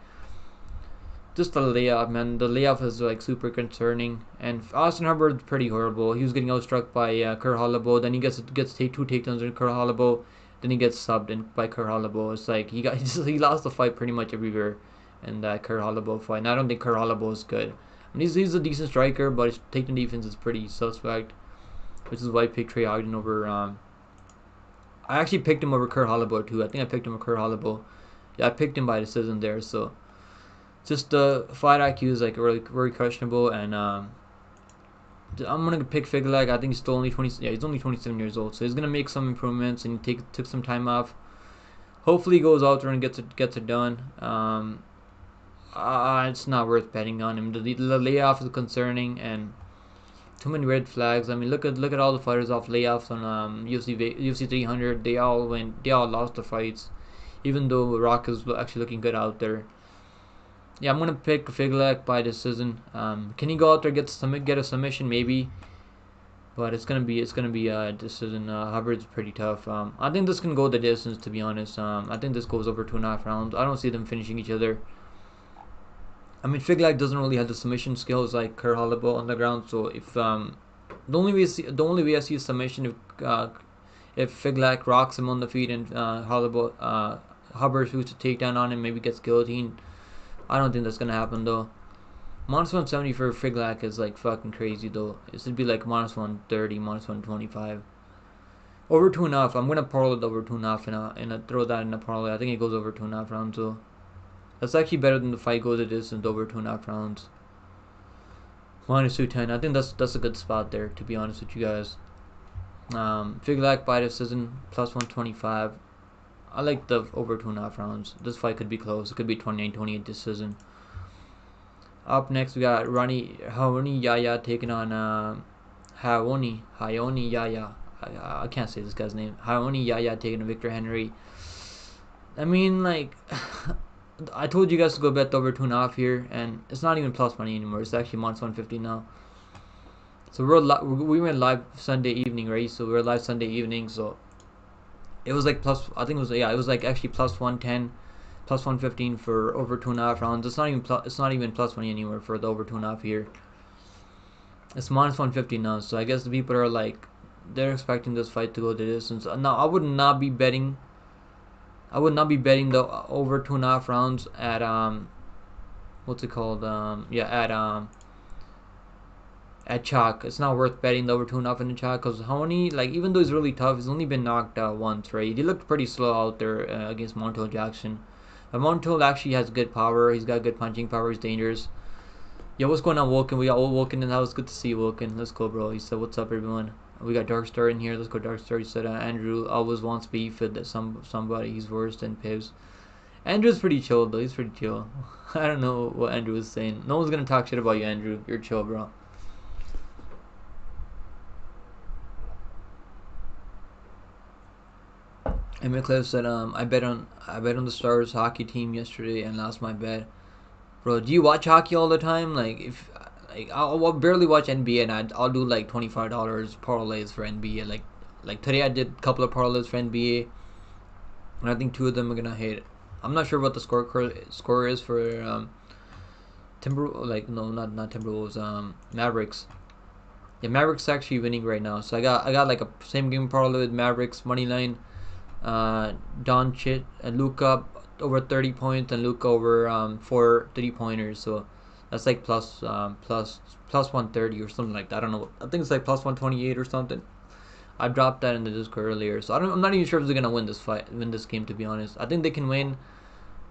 Just a layoff, man. The layoff is like super concerning. And Austin Harber's pretty horrible. He was getting outstruck by Kerr Holloway. Then he gets two takedowns in Kerr Holloway. Then he gets subbed in by Kerr Holloway. It's like he lost the fight pretty much everywhere in that Kerr Holloway fight. And I don't think Kerr Holloway is good. I mean, he's a decent striker, but his takedown defense is pretty suspect. Which is why I picked Trey Ogden over. I actually picked him over Kerr Holloway too. I think I picked him over Kerr Holloway. Yeah, I picked him by decision there. So just the fight IQ is like really very questionable, and I'm gonna pick Figl. I think he's still only 20. Yeah, he's only 27 years old, so he's gonna make some improvements, and he took some time off. Hopefully, he goes out there and gets it done. It's not worth betting on him. The layoff is concerning, and too many red flags. I mean, look at all the fighters off layoffs on UFC 300. They all lost the fights, even though Rock is actually looking good out there. Yeah, I'm gonna pick Figl by decision. Can he go out there get a submission? Maybe, but it's gonna be a decision. Hubbard's pretty tough. I think this can go the distance. To be honest, I think this goes over 2.5 rounds. I don't see them finishing each other. I mean, Figl doesn't really have the submission skills like Kerr Holloway on the ground. So if the only way I see a submission if Figl rocks him on the feet and Hubbard shoots a takedown on him, maybe gets guillotined. I don't think that's gonna happen though. Minus 170 for Figl is like fucking crazy though. It should be like minus 130, minus 125. Over 2.5. I'm gonna parlay it over 2.5 and throw that in a parlay. I think it goes over 2.5 rounds though. That's actually better than the fight goes the distance over 2.5 rounds. Minus 210. I think that's a good spot there, to be honest with you guys. Figl by decision plus 125. I like the over 2.5 rounds. This fight could be close. It could be 29-28 decision. Up next, we got Haoni Yaya taking on Hayoni Yaya. I can't say this guy's name. Haoni Yaya taking on Victor Henry. I mean, like, I told you guys to go bet the over 2.5 here, and it's not even plus money anymore. It's actually minus 150 now. So we went live Sunday evening, right? So we're live Sunday evening, so it was like plus. I think it was like actually plus 110, plus 115 for over 2.5 rounds. It's not even plus money anymore for the over 2.5 here. It's minus 150 now. So I guess the people are like, they're expecting this fight to go the distance. Now I would not be betting the over 2.5 rounds at what's it called? At chalk. It's not worth betting the over 2.5 in the chalk because Haoni, like, even though he's really tough, he's only been knocked out once, right? He looked pretty slow out there against Montel Jackson. But Montel actually has good power. He's got good punching power. He's dangerous. Yo, what's going on, Wilkin? We got old Wilkin in the house. Good to see you, Wilkin. Let's go, bro. He said, what's up, everyone? We got Darkstar in here. Let's go, Darkstar. He said, Andrew always wants beef with somebody. He's worse than Pivs. Andrew's pretty chill, though. He's pretty chill. I don't know what Andrew was saying. No one's going to talk shit about you, Andrew. You're chill, bro. And McCliff said, I bet on the Stars hockey team yesterday and lost my bet. Bro, do you watch hockey all the time? Like if like I'll barely watch NBA and I'll do like $25 parlays for NBA. Like today I did a couple of parlays for NBA and I think two of them are gonna hit. I'm not sure what the score is for Timber like no not Timberwolves Mavericks. Yeah, Mavericks actually winning right now. So I got like a same game parlay with Mavericks money line. Doncic and Luka over 30 points and Luka over 4 3 pointers. So that's like plus 130 or something like that. I don't know. I think it's like plus 128 or something. I dropped that in the Discord earlier, so I'm not even sure if they're gonna win this game. To be honest, I think they can win,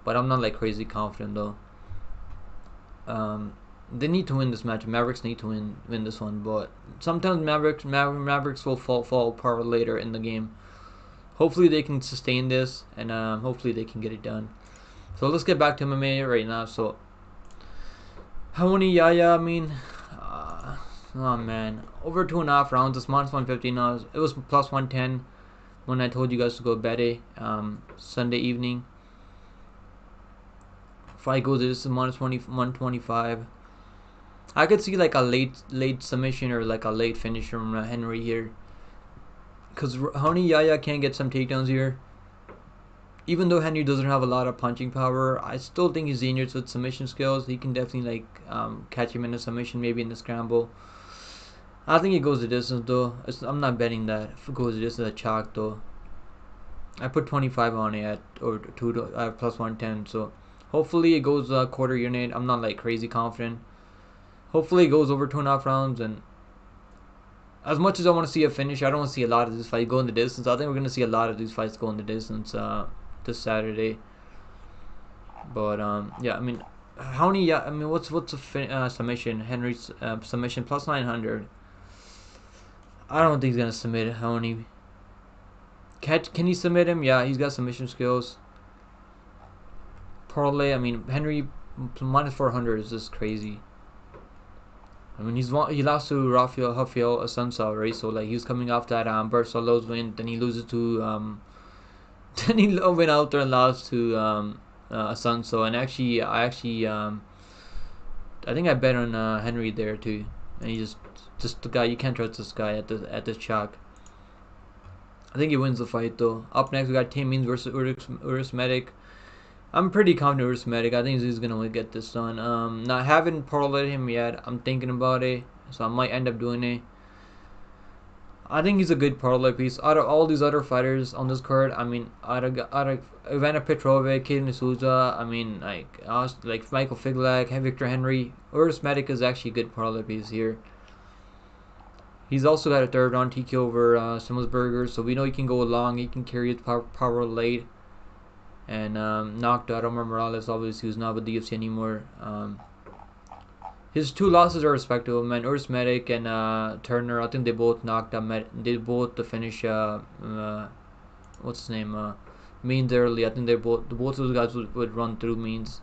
but I'm not like crazy confident though. Um, they need to win this match. Mavericks need to win this one, but sometimes Mavericks will fall apart later in the game. Hopefully they can sustain this, and hopefully they can get it done. So let's get back to MMA right now. So how many Yaya? I mean, oh man, over 2.5 rounds. It's minus 150 now. It was plus 110 when I told you guys to go bet it Sunday evening. Fight goes this is minus 125. I could see like a late submission or like a late finish from Henry here. Because Honey Yaya can get some takedowns here. Even though Henry doesn't have a lot of punching power, I still think he's dangerous with submission skills. He can definitely like catch him in a submission, maybe in the scramble. I think it goes the distance though. I'm not betting that if it goes the distance, a chalk though. I put 25 on it at or plus 110. So hopefully it goes quarter unit. I'm not like crazy confident. Hopefully it goes over 2.5 rounds, and as much as I want to see a finish, I don't want to see a lot of this fight go in the distance. I think we're gonna see a lot of these fights go in the distance this Saturday. But yeah, I mean, how many? Yeah, I mean, what's a submission? Henry's submission plus 900. I don't think he's gonna submit how many. Can he submit him? Yeah, he's got submission skills. Parlay. I mean, Henry minus 400 is just crazy. I mean, he lost to Rafael Assunção, right? So like he was coming off that Barcelos win, then he loses to then he went out there and lost to Assunção, and I think I bet on Henry there too, and he just the guy, you can't trust this guy at this chalk. I think he wins the fight though. Up next we got Tim Means versus Urus Medic. I'm pretty confident with Medic. I think he's gonna get this done. Not haven't parlayed him yet. I'm thinking about it, so I might end up doing it. I think he's a good parlay piece. Out of all these other fighters on this card, I mean, out of Ivana Petrovic, Caitlyn Souza, I mean, like Michael Figl, Victor Henry, Urus Medic is actually a good parlay piece here. He's also got a third round TK over Simmelsberger, so we know he can go long. He can carry his power late. And knocked out Omar Morales, obviously, who's not with DFC anymore. His two losses are respectable, man. Urs Medic and Turner, I think they both knocked out. They both to finish. What's his name? Means early. I think both of those guys would run through Means.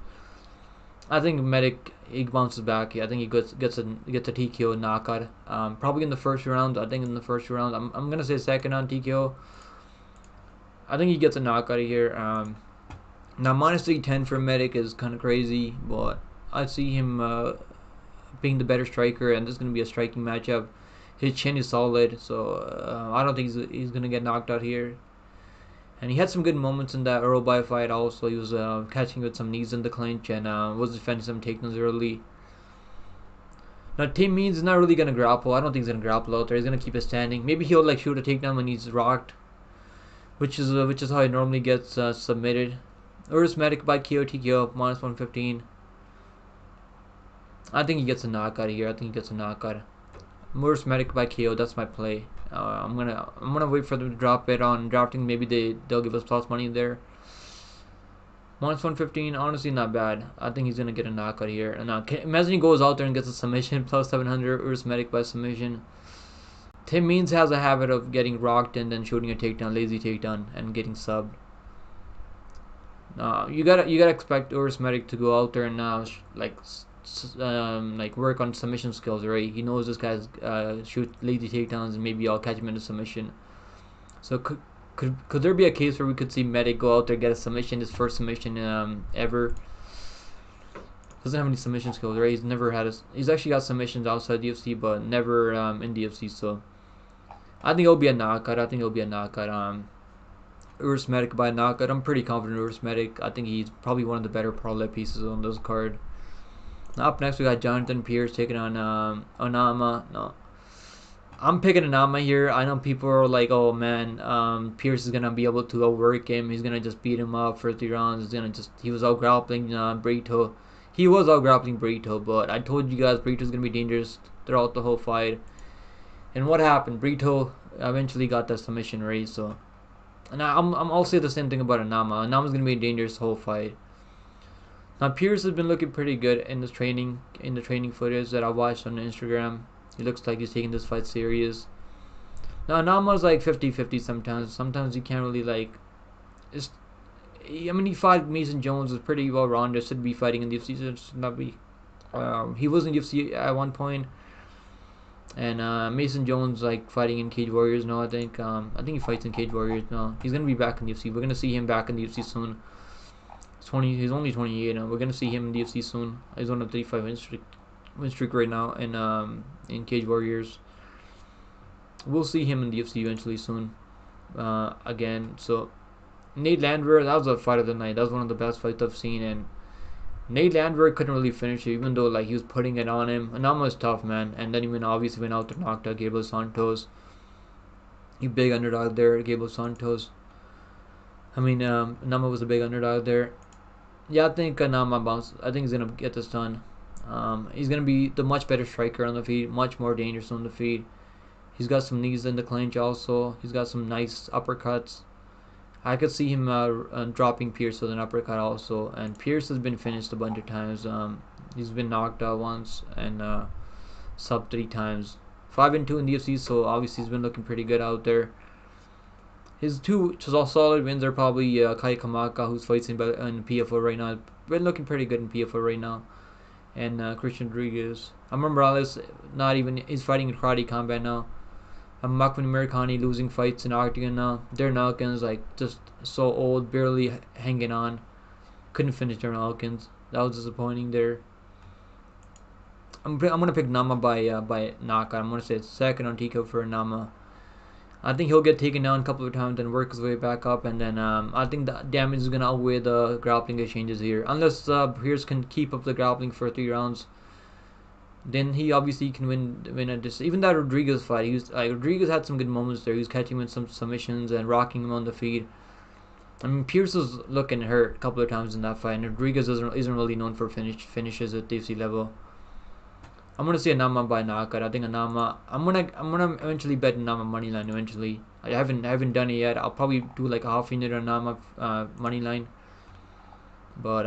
I think Medic, he bounces back. I think he gets a TKO knockout. Probably in the first round. I think in the first round. I'm gonna say second on TKO. I think he gets a knockout here. Now minus 310 for Medic is kind of crazy, but I see him being the better striker, and this is gonna be a striking matchup. His chin is solid, so I don't think he's gonna get knocked out here. And he had some good moments in that Uruguay fight. Also, he was catching with some knees in the clinch and was defending some takedowns early. Now Tim Means is not really gonna grapple. I don't think he's gonna grapple out there. He's gonna keep it standing. Maybe he'll like shoot a takedown when he's rocked, which is how he normally gets submitted. Urus Medic by TKO minus 115. I think he gets a knockout here. Urus Medic by KO. That's my play. I'm gonna wait for them to drop it on drafting. Maybe they'll give us plus money there. Minus 115. Honestly, not bad. I think he's gonna get a knockout here. And imagine he goes out there and gets a submission plus 700. Urus Medic by submission. Tim Means has a habit of getting rocked and then shooting a takedown, lazy takedown, and getting subbed. You gotta expect Urus Medic to go out there and like work on submission skills, right? He knows this guy's shoot lazy takedowns, and maybe I'll catch him in a submission. So Could there be a case where we could see Medic go out there, get a submission, his first submission ever? Doesn't have any submission skills, right? He's never had he's actually got submissions outside the UFC, but never in the UFC. So I think it'll be a knockout. I think it'll be a knockout. Urs Medic by knockout. I'm pretty confident Urs Medic. I think he's probably one of the better parlay pieces on this card. Now up next we got Jonathan Pierce taking on Anama. No, I'm picking Anama here. I know people are like, oh man, Pierce is gonna be able to outwork him. He's gonna just beat him up for 3 rounds. He was out grappling Brito. He was out grappling Brito, but I told you guys Brito's gonna be dangerous throughout the whole fight. And what happened? Brito eventually got that submission raised. So, and I'll say the same thing about Anama. Anama's gonna be dangerous the whole fight. Now Pierce has been looking pretty good in the training footage that I watched on Instagram. He looks like he's taking this fight serious. Now Anama's like 50-50 sometimes. Sometimes you can't really like. I mean, he fought Mason Jones, was pretty well rounded. Should be fighting in the UFC. So should not be. He was in the UFC at one point, and Mason Jones like fighting in Cage Warriors now. I think he fights in Cage Warriors now. He's gonna be back in the UFC. We're gonna see him back in the UFC soon. He's only 28 now. We're gonna see him in the UFC soon. He's on a 35 win streak right now in Cage Warriors. We'll see him in the UFC eventually soon. Again, so. Nate Landwehr, that was a fight of the night. That was one of the best fights I've seen, and Nate Landwehr couldn't really finish it, even though like he was putting it on him. Anama was tough, man, and then he obviously went out to knock out Gabriel Santos. He big underdog there, Gabriel Santos. I mean, Anama was a big underdog there. Yeah, I think Anama bounced. I think he's gonna get this done. He's gonna be the much better striker on the feet, much more dangerous on the feet. He's got some knees in the clinch also. He's got some nice uppercuts. I could see him dropping Pierce with an uppercut also, and Pierce has been finished a bunch of times. He's been knocked out once and sub 3 times. 5-2 in the UFC, so obviously he's been looking pretty good out there. His 2 solid wins are probably Kai Kamaka, who's fighting in PFL right now. Been looking pretty good in PFL right now, and Christian Rodriguez. Amar Morales, he's fighting in karate combat now. Makwan Americani losing fights in Octagon now. Darren Elkins like just so old, barely hanging on. Couldn't finish Darren Elkins. That was disappointing there. I'm gonna pick Nama by knockout. I'm gonna say it's second on TKO for Nama. I think he'll get taken down a couple of times and work his way back up, and then I think the damage is gonna outweigh the grappling exchanges here. Unless Pierce can keep up the grappling for 3 rounds. Then he obviously can win at this. Even that Rodriguez fight, Rodriguez had some good moments there. He was catching him with some submissions and rocking him on the feet. I mean, Pierce was looking hurt a couple of times in that fight, and Rodriguez isn't really known for finishes at the UFC level. I'm gonna say Anama by knockout. I think Anama. I'm gonna eventually bet Anama moneyline eventually. I haven't done it yet. I'll probably do like a half unit Anama moneyline. But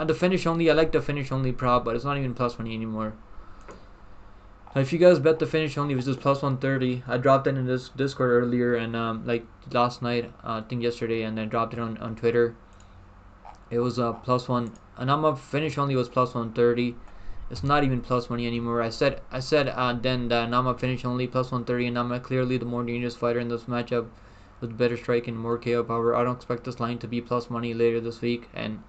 the finish only, I like the finish only prop, but it's not even plus money anymore. If you guys bet the finish only, which is plus 130, I dropped it in this Discord earlier and like last night, I think yesterday, and then dropped it on Twitter. It was plus 1. Anama finish only was plus 130. It's not even plus money anymore. I said then that Anama finish only plus 130. Anama clearly the more dangerous fighter in this matchup with better strike and more KO power. I don't expect this line to be plus money later this week, and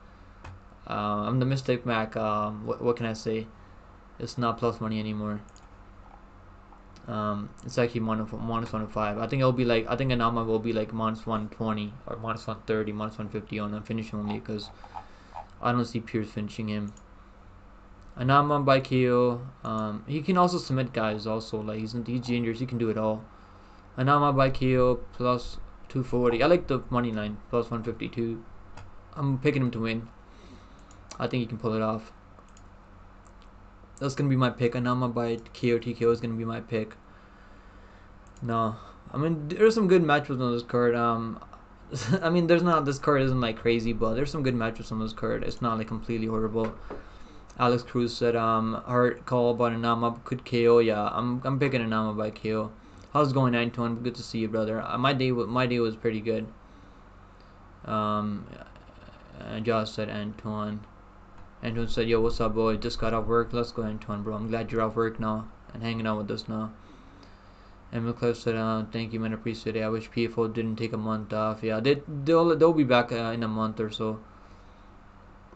I'm the Mystic Mac. What can I say? It's not plus money anymore. It's actually minus 105. I think Anama will be like minus 120 or minus 130, minus 150 on a finish only, because I don't see Pierce finishing him. Anama by KO. He can also submit guys. Also, like he's dangerous. He can do it all. Anama by KO plus 240. I like the money line plus 152. I'm picking him to win. I think he can pull it off. That's gonna be my pick. Anama by KO TKO is gonna be my pick. No, I mean there's some good matchups on this card. I mean this card isn't like crazy, but there's some good matchups on this card. It's not like completely horrible. Alex Cruz said hard call about Anama could KO. Yeah, I'm picking Anama by KO. How's it going, Antoine? Good to see you, brother. My day was pretty good. And Josh said Antoine. Antoine said, yo, what's up, boy? Just got off work. Let's go, Antoine, bro. I'm glad you're off work now and hanging out with us now. Emil Cliff said, "Thank you, man. Appreciate it. I wish PFO didn't take a month off. Yeah, they'll be back in a month or so.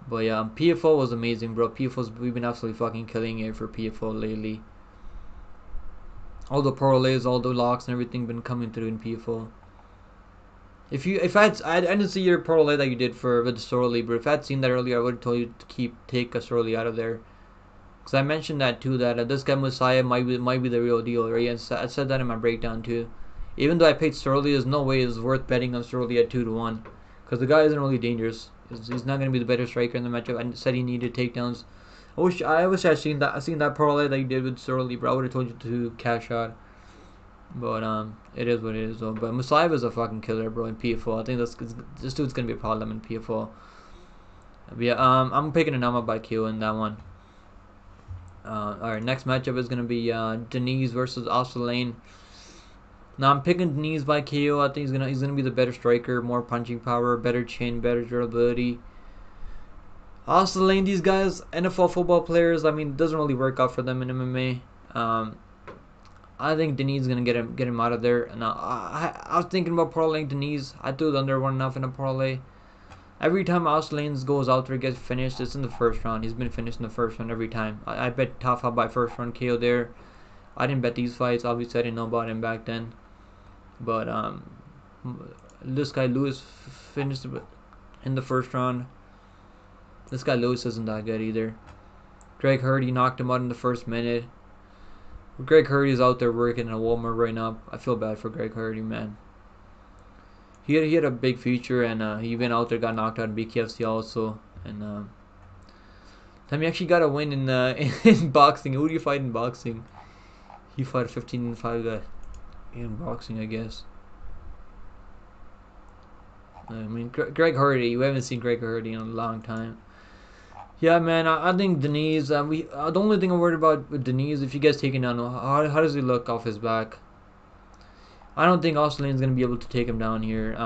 But yeah, PFO was amazing, bro. We've been absolutely fucking killing it for PFO lately. All the parlays, all the locks, and everything been coming through in PFO. I didn't see your parlay that you did with the Sorley, but if I had seen that earlier, I would have told you to take a Sorley out of there. Because I mentioned that too, that this guy Messiah might be the real deal, right? And I said that in my breakdown too. Even though I paid Sorley, there's no way it's worth betting on Sorley at 2-1, because the guy isn't really dangerous. He's not going to be the better striker in the matchup. I said he needed takedowns. I wish I'd seen that parlay that you did with Sorley, bro. I would have told you to cash out. But it is what it is though. But Messiah is a fucking killer, bro, in PFO. I think this dude's gonna be a problem in PFO. But yeah, I'm picking Anama by KO in that one. Alright, next matchup is gonna be Denise versus Lane. Now I'm picking Denise by KO. I think he's gonna be the better striker, more punching power, better chin, better durability. Lane, these guys, NFL football players. I mean, it doesn't really work out for them in MMA. I think Denise is gonna get him out of there. And I was thinking about parlaying Denise. I threw the under 1.5 in a parlay. Every time Lane goes out there, gets finished, it's in the first round. He's been finished in the first round every time. I bet top 5 by first round KO there. I didn't bet these fights. Obviously, I didn't know about him back then. But this guy Lewis finished in the first round. This guy Lewis isn't that good either. Greg Hardy knocked him out in the first minute. Greg Hardy's out there working in a Walmart right now. I feel bad for Greg Hardy, man. He had a big future, and he went out there, got knocked out in BKFC also. And he actually got a win in in boxing. Who do you fight in boxing? He fought a 15-5 guy in boxing, I guess. I mean, Greg Hardy. You haven't seen Greg Hardy in a long time. Yeah, man, I think Denise. The only thing I'm worried about with Denise, if you guys take him down, how does he look off his back? I don't think Lane's gonna be able to take him down here.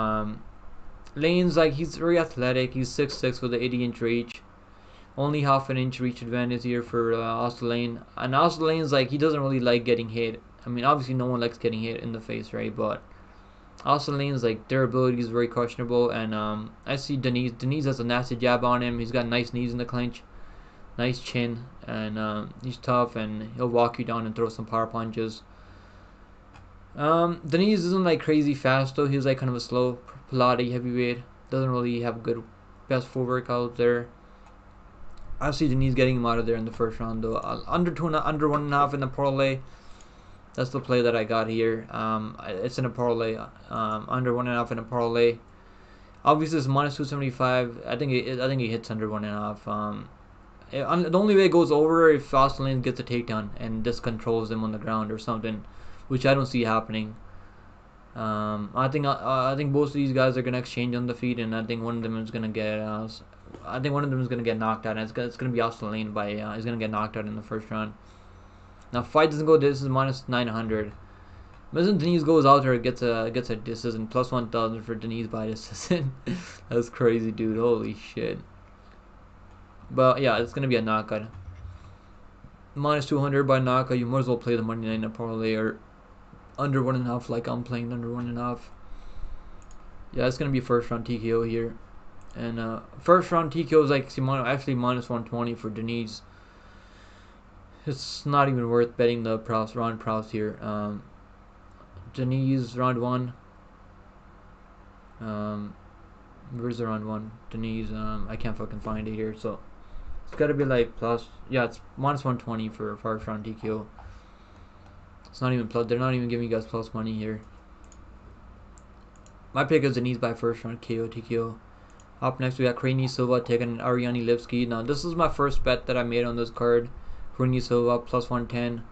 Lane's he's very athletic. He's 6'6" with an 80-inch reach. Only half an inch reach advantage here for Lane. And Lane's he doesn't really like getting hit. I mean, obviously no one likes getting hit in the face, right? But Lane's durability is very questionable, and I see Denise. Denise has a nasty jab on him. He's got nice knees in the clinch, nice chin, and he's tough, and he'll walk you down and throw some power punches. Denise isn't crazy fast though. He's kind of a slow Pilates heavyweight. Doesn't really have good best footwork out there. I see Denise getting him out of there in the first round though. Under 1.5 in the parlay. That's the play that I got here. It's in a parlay. Under 1.5 in a parlay. Obviously, it's minus 275. I think he hits under 1.5. The only way it goes over if Lane gets a takedown and just controls him on the ground or something, which I don't see happening. I think both of these guys are gonna exchange on the feet, and I think one of them is gonna get. I think one of them is gonna get knocked out. And it's gonna be Lane by. He's gonna get knocked out in the first round. Now, if fight doesn't go, this is minus 900. Imagine Denise goes out there, gets a decision, plus 1,000 for Denise by decision. That's crazy, dude. Holy shit. But yeah, it's gonna be a knockout. Minus 200 by knockout. You might as well play the money line in a parlay or under 1.5, like I'm playing under 1.5. Yeah, it's gonna be first round TKO here, and first round TKO is actually minus 120 for Denise. It's not even worth betting the round props here. Denise round 1. Where's the round 1? Denise. I can't fucking find it here. So it's gotta be plus. Yeah, it's minus 120 for first round TKO. It's not even plus. They're not even giving you guys plus money here. My pick is Denise by first round KO TKO. Up next we got Caitlyn Souza taking Ariane Lipski. Now this is my first bet that I made on this card. Caitlyn Souza plus 110.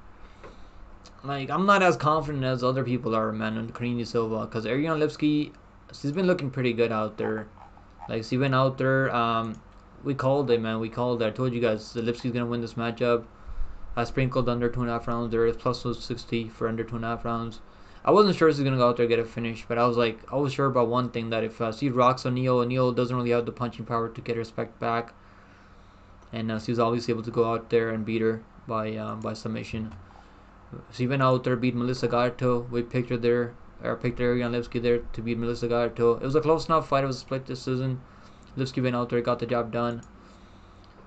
I'm not as confident as other people are, man, on Caitlyn Souza, because Ariane Lipski, she's been looking pretty good out there. She went out there. We called it, man. We called it. I told you guys the Lipski's gonna win this matchup. I sprinkled under 2.5 rounds. There is plus 60 for under 2.5 rounds. I wasn't sure she's gonna go out there and get a finish, but I was sure about one thing, that if she rocks O'Neal doesn't really have the punching power to get respect back, and she was obviously able to go out there and beat her by submission. She went out there, beat Melissa Gato. We picked her there, or picked Ariane Lipski there to beat Melissa Gato. It was a close enough fight. It was a split decision. Lipski went out there, got the job done.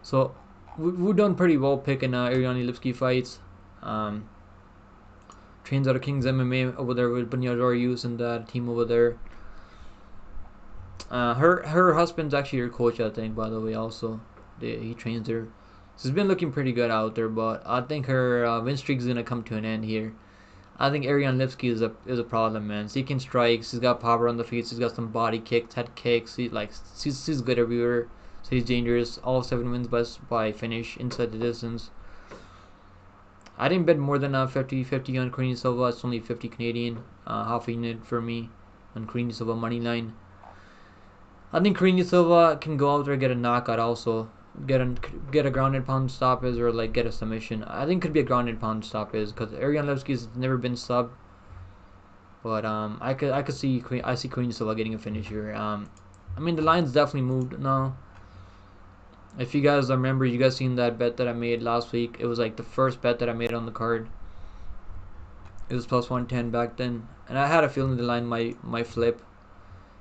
So we've done pretty well picking Ariane Lipski fights. Trains out of King's MMA over there with Bunyadorius and the team over there. Her husband's actually her coach, I think, by the way. Also, he trains her. So it's been looking pretty good out there, but I think her win streak is gonna come to an end here. I think Ariane Lipski is a problem, man. She can strike. She's got power on the feet. She's got some body kicks, head kicks. She's good everywhere. So she's dangerous. All 7 wins by finish inside the distance. I didn't bet more than 50-50 on Caitlyn Souza. It's only 50 Canadian, half a unit for me on Caitlyn Souza money line. I think Caitlyn Souza can go out there and get a knockout also. Get a grounded pound stoppage or like get a submission. I think it could be a grounded pound stoppage because Ariane Lipski's never been subbed. But I see Caitlyn Souza getting a finish here. I mean the line's definitely moved now. If you guys remember, you guys seen that bet that I made last week. It was like the first bet that I made on the card. It was plus 110 back then, and I had a feeling the line might flip.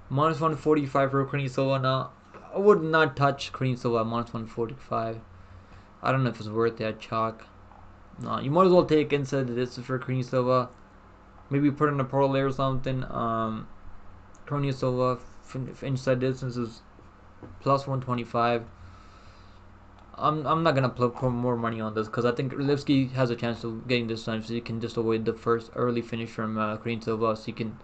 Minus 145 for Caitlyn Souza now. I would not touch Caitlyn Souza at minus 145. I don't know if it's worth that chalk. No, you might as well take inside the distance for Caitlyn Souza. Maybe put in a parlay or something. Caitlyn Souza inside distance is plus 125. I'm not gonna put more money on this because I think Lipski has a chance of getting this done if he can just avoid the first early finish from Caitlyn Souza. So he can.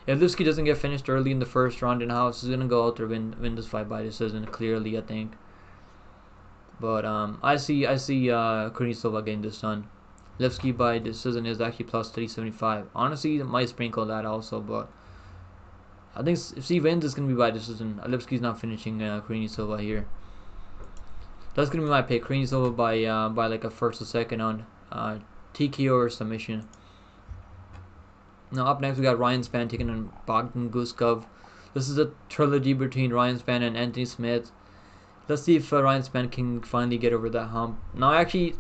If Lipski doesn't get finished early in the first round in house, he's gonna go out there win this fight by decision clearly, I think. But I see Caitlyn Souza getting this done. Lipski by decision is actually plus 375. Honestly, I might sprinkle that also, but I think if he wins, it's gonna be by decision. Lipski's not finishing Caitlyn Souza here. That's gonna be my pick. Caitlyn Souza by like a first or second on TKO or submission. Now up next we got Ryan Spann taking on Bogdan Guskov. This is a trilogy between Ryan Spann and Anthony Smith. Let's see if Ryan Spann can finally get over that hump. Now actually,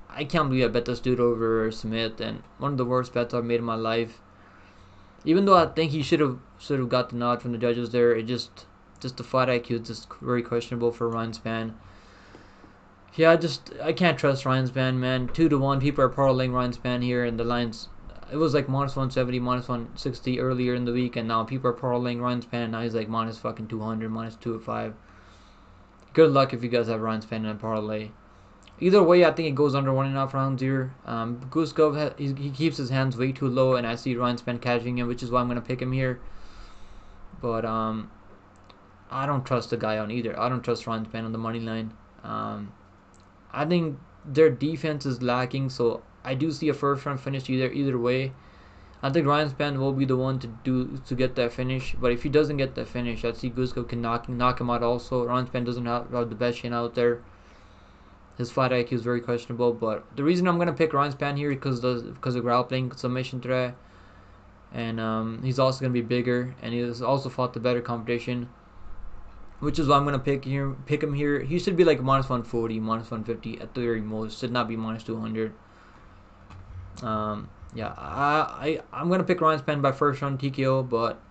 I can't believe I bet this dude over Smith, and one of the worst bets I've made in my life. Even though I think he should have got the nod from the judges there, it just the fight IQ is just very questionable for Ryan Spann. Yeah, I can't trust Ryan Spann, man. 2-1. People are parlaying Ryan Spann here, and the lines. It was like minus 170, minus 160 earlier in the week, and now people are parlaying Ryan Spann. Now he's like minus fucking 200, minus 205. Good luck if you guys have Ryan Spann in a parlay. Either way, I think it goes under 1.5 rounds here. Guskov, he keeps his hands way too low, and I see Ryan Spann catching him, which is why I'm gonna pick him here. But I don't trust the guy on either. I don't trust Ryan Spann on the money line. I think their defense is lacking, so I do see a first round finish either way. I think Ryan Spann will be the one to get that finish, but if he doesn't get that finish, I see Guskov can knock him out also. Ryan Spann doesn't have the best chin out there. His fight IQ is very questionable, but the reason I'm gonna pick Ryan Spann here because of grappling submission threat, and he's also gonna be bigger, and he's also fought the better competition. Which is why I'm gonna pick him here. He should be like minus 140, minus 150 at the very most. Should not be minus 200. Yeah, I'm gonna pick Ryan Spann by first round TKO, but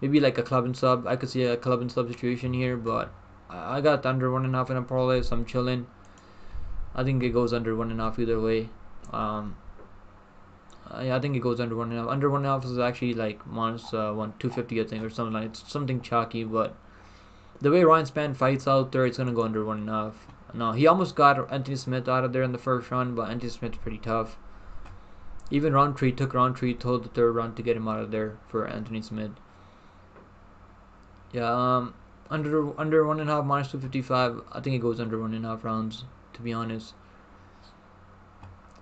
maybe like a club and sub. I could see a club and sub situation here, but I got under 1.5 in a parlay, so I'm chilling. I think it goes under 1.5 either way. Yeah, I think it goes under 1.5. Under 1.5 is actually like minus 250, I think, or something like it's something chalky, but. The way Ryan Spann fights out there, it's gonna go under 1.5. No, he almost got Anthony Smith out of there in the first round, but Anthony Smith's pretty tough. Even Roundtree told the third round to get him out of there for Anthony Smith. Yeah, under 1.5 minus 255. I think it goes under 1.5 rounds. To be honest.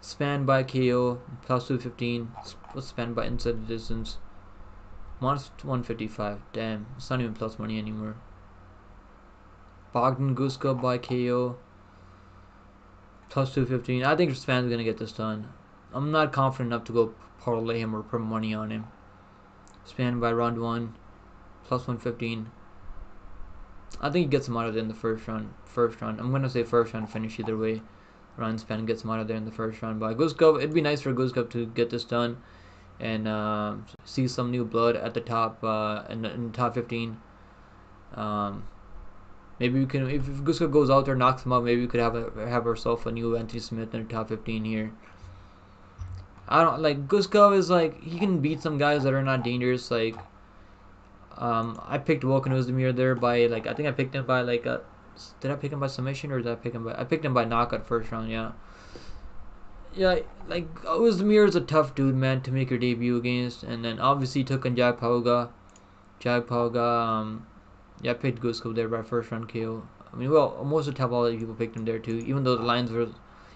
Spann by KO plus 215. Spann by inside the distance. Minus 155. Damn, it's not even plus money anymore. Bogdan Guskov by KO plus 215. I think Spann's gonna get this done. I'm not confident enough to go parlay him or put money on him. Spann by round 1 plus 115. I think he gets him out of there in the first round. I'm gonna say first round finish either way. Ryan Spann gets him out of there in the first round. But Guskov, it'd be nice for Guskov to get this done and see some new blood at the top in the top 15. Maybe we can, if Guskov goes out there, knocks him out, maybe we could have ourselves a new Anthony Smith in the top 15 here. I don't like Guskov is like he can beat some guys that are not dangerous. Like I picked Volkan Ozdemir there by like I think I picked him by like a. Did I pick him by submission or did I pick him by? I picked him by knockout first round. Yeah. Yeah, like Ozdemir is a tough dude, man, to make your debut against, and then obviously took on Jagpauga. Yeah, I picked Guskov there by first round KO. I mean, well, most of the top all the people picked him there too, even though the lines were,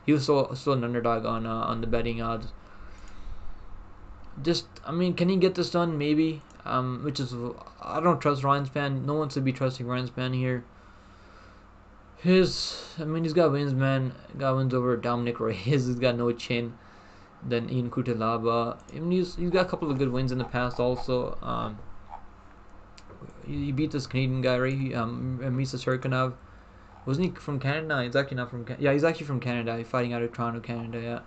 he was still an underdog on the betting odds. Just, I mean, can he get this done? Maybe. Which is, I don't trust Ryan Spann. No one should be trusting Ryan Spann here. I mean, he's got wins, man. Got wins over Dominic Reyes. He's got no chin. Then Ian Kutalaba. I mean, he's got a couple of good wins in the past also. He beat this Canadian guy, right? Misa Serkinov. Wasn't he from Canada? No, he's actually not from Canada. Yeah, he's actually from Canada. He's fighting out of Toronto, Canada, yeah.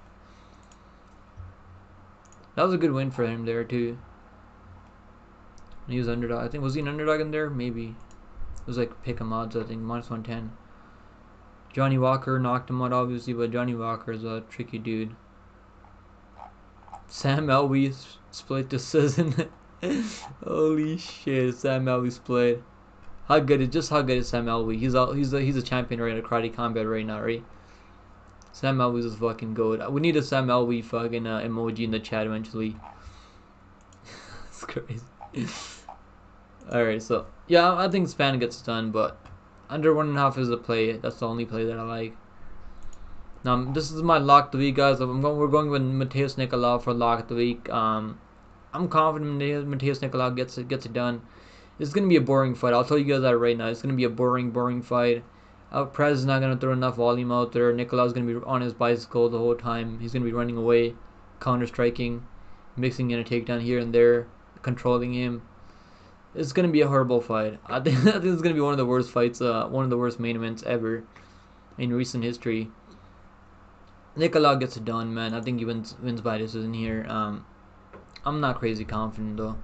That was a good win for him there, too. He was underdog. I think, was he an underdog in there? Maybe. It was like pick 'em odds, I think, minus 110. Johnny Walker knocked him out, obviously, but Johnny Walker is a tricky dude. Sam Alvey split decision. Holy shit, Sam Alvey split. How good is Sam Alvey? He's a champion right at Karate Combat right now, right? Sam Alvey is fucking gold. We need a Sam Alvey fucking emoji in the chat eventually. It's crazy. Alright, so yeah, I think Spann gets done, but under 1.5 is a play. That's the only play that I like. Now this is my lock of the week, guys. We're going with Mateus Nicolau for lock of the week. I'm confident Mateus Nicolau gets it done. It's gonna be a boring fight. I'll tell you guys that right now. It's gonna be a boring fight. Prez is not gonna throw enough volume out there. Nicolau's gonna be on his bicycle the whole time. He's gonna be running away, counter striking, mixing in a takedown here and there, controlling him. It's gonna be a horrible fight. I think it's gonna be one of the worst fights, one of the worst main events ever in recent history. Nicolau gets it done, man. I think he wins by decision here. I'm not crazy confident though.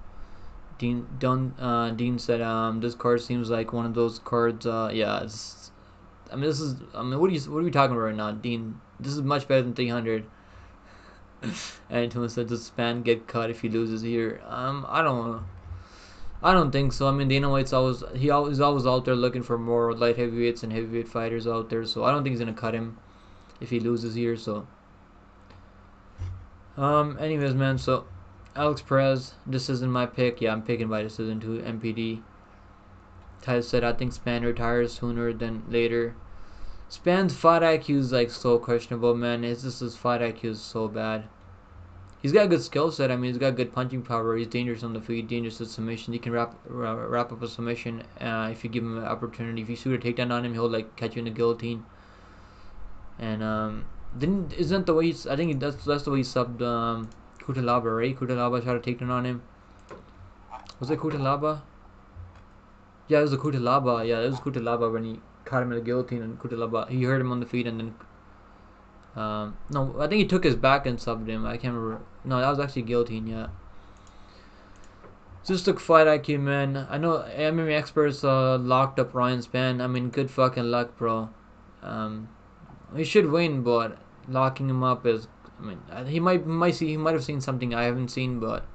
Dean said this card seems like one of those cards. Yeah, I mean what are we talking about right now, Dean? This is much better than 300. And Thomas said, does Spann get cut if he loses here? I don't think so. I mean, Dana White's always out there looking for more light heavyweights and heavyweight fighters out there. So I don't think he's gonna cut him if he loses here. So, anyways, man. So, Alex Perez, this isn't my pick. Yeah, I'm picking by decision to MPD. Ty said, I think Spann retires sooner than later. Spann's fight IQ is like so questionable, man. It's just his fight IQ is so bad. He's got a good skill set. I mean, he's got good punching power. He's dangerous on the feet, dangerous with submission. He can wrap up a submission if you give him an opportunity. If you shoot a takedown on him, he'll like catch you in the guillotine. And isn't the way I think that's the way he subbed Kutalaba, right? Kutalaba shot a takedown on him. Was it Kutalaba? Yeah, it was a Kutalaba. Yeah, it was Kutalaba when he caught him in the guillotine, and Kutalaba he hurt him on the feet and then. No, I think he took his back and subbed him. I can't remember. No, that was actually guillotine, yeah. Just took fight IQ, man. I know MMA experts locked up Ryan Spann. I mean, good fucking luck, bro. He should win, but locking him up is. I mean, he might have seen something I haven't seen, but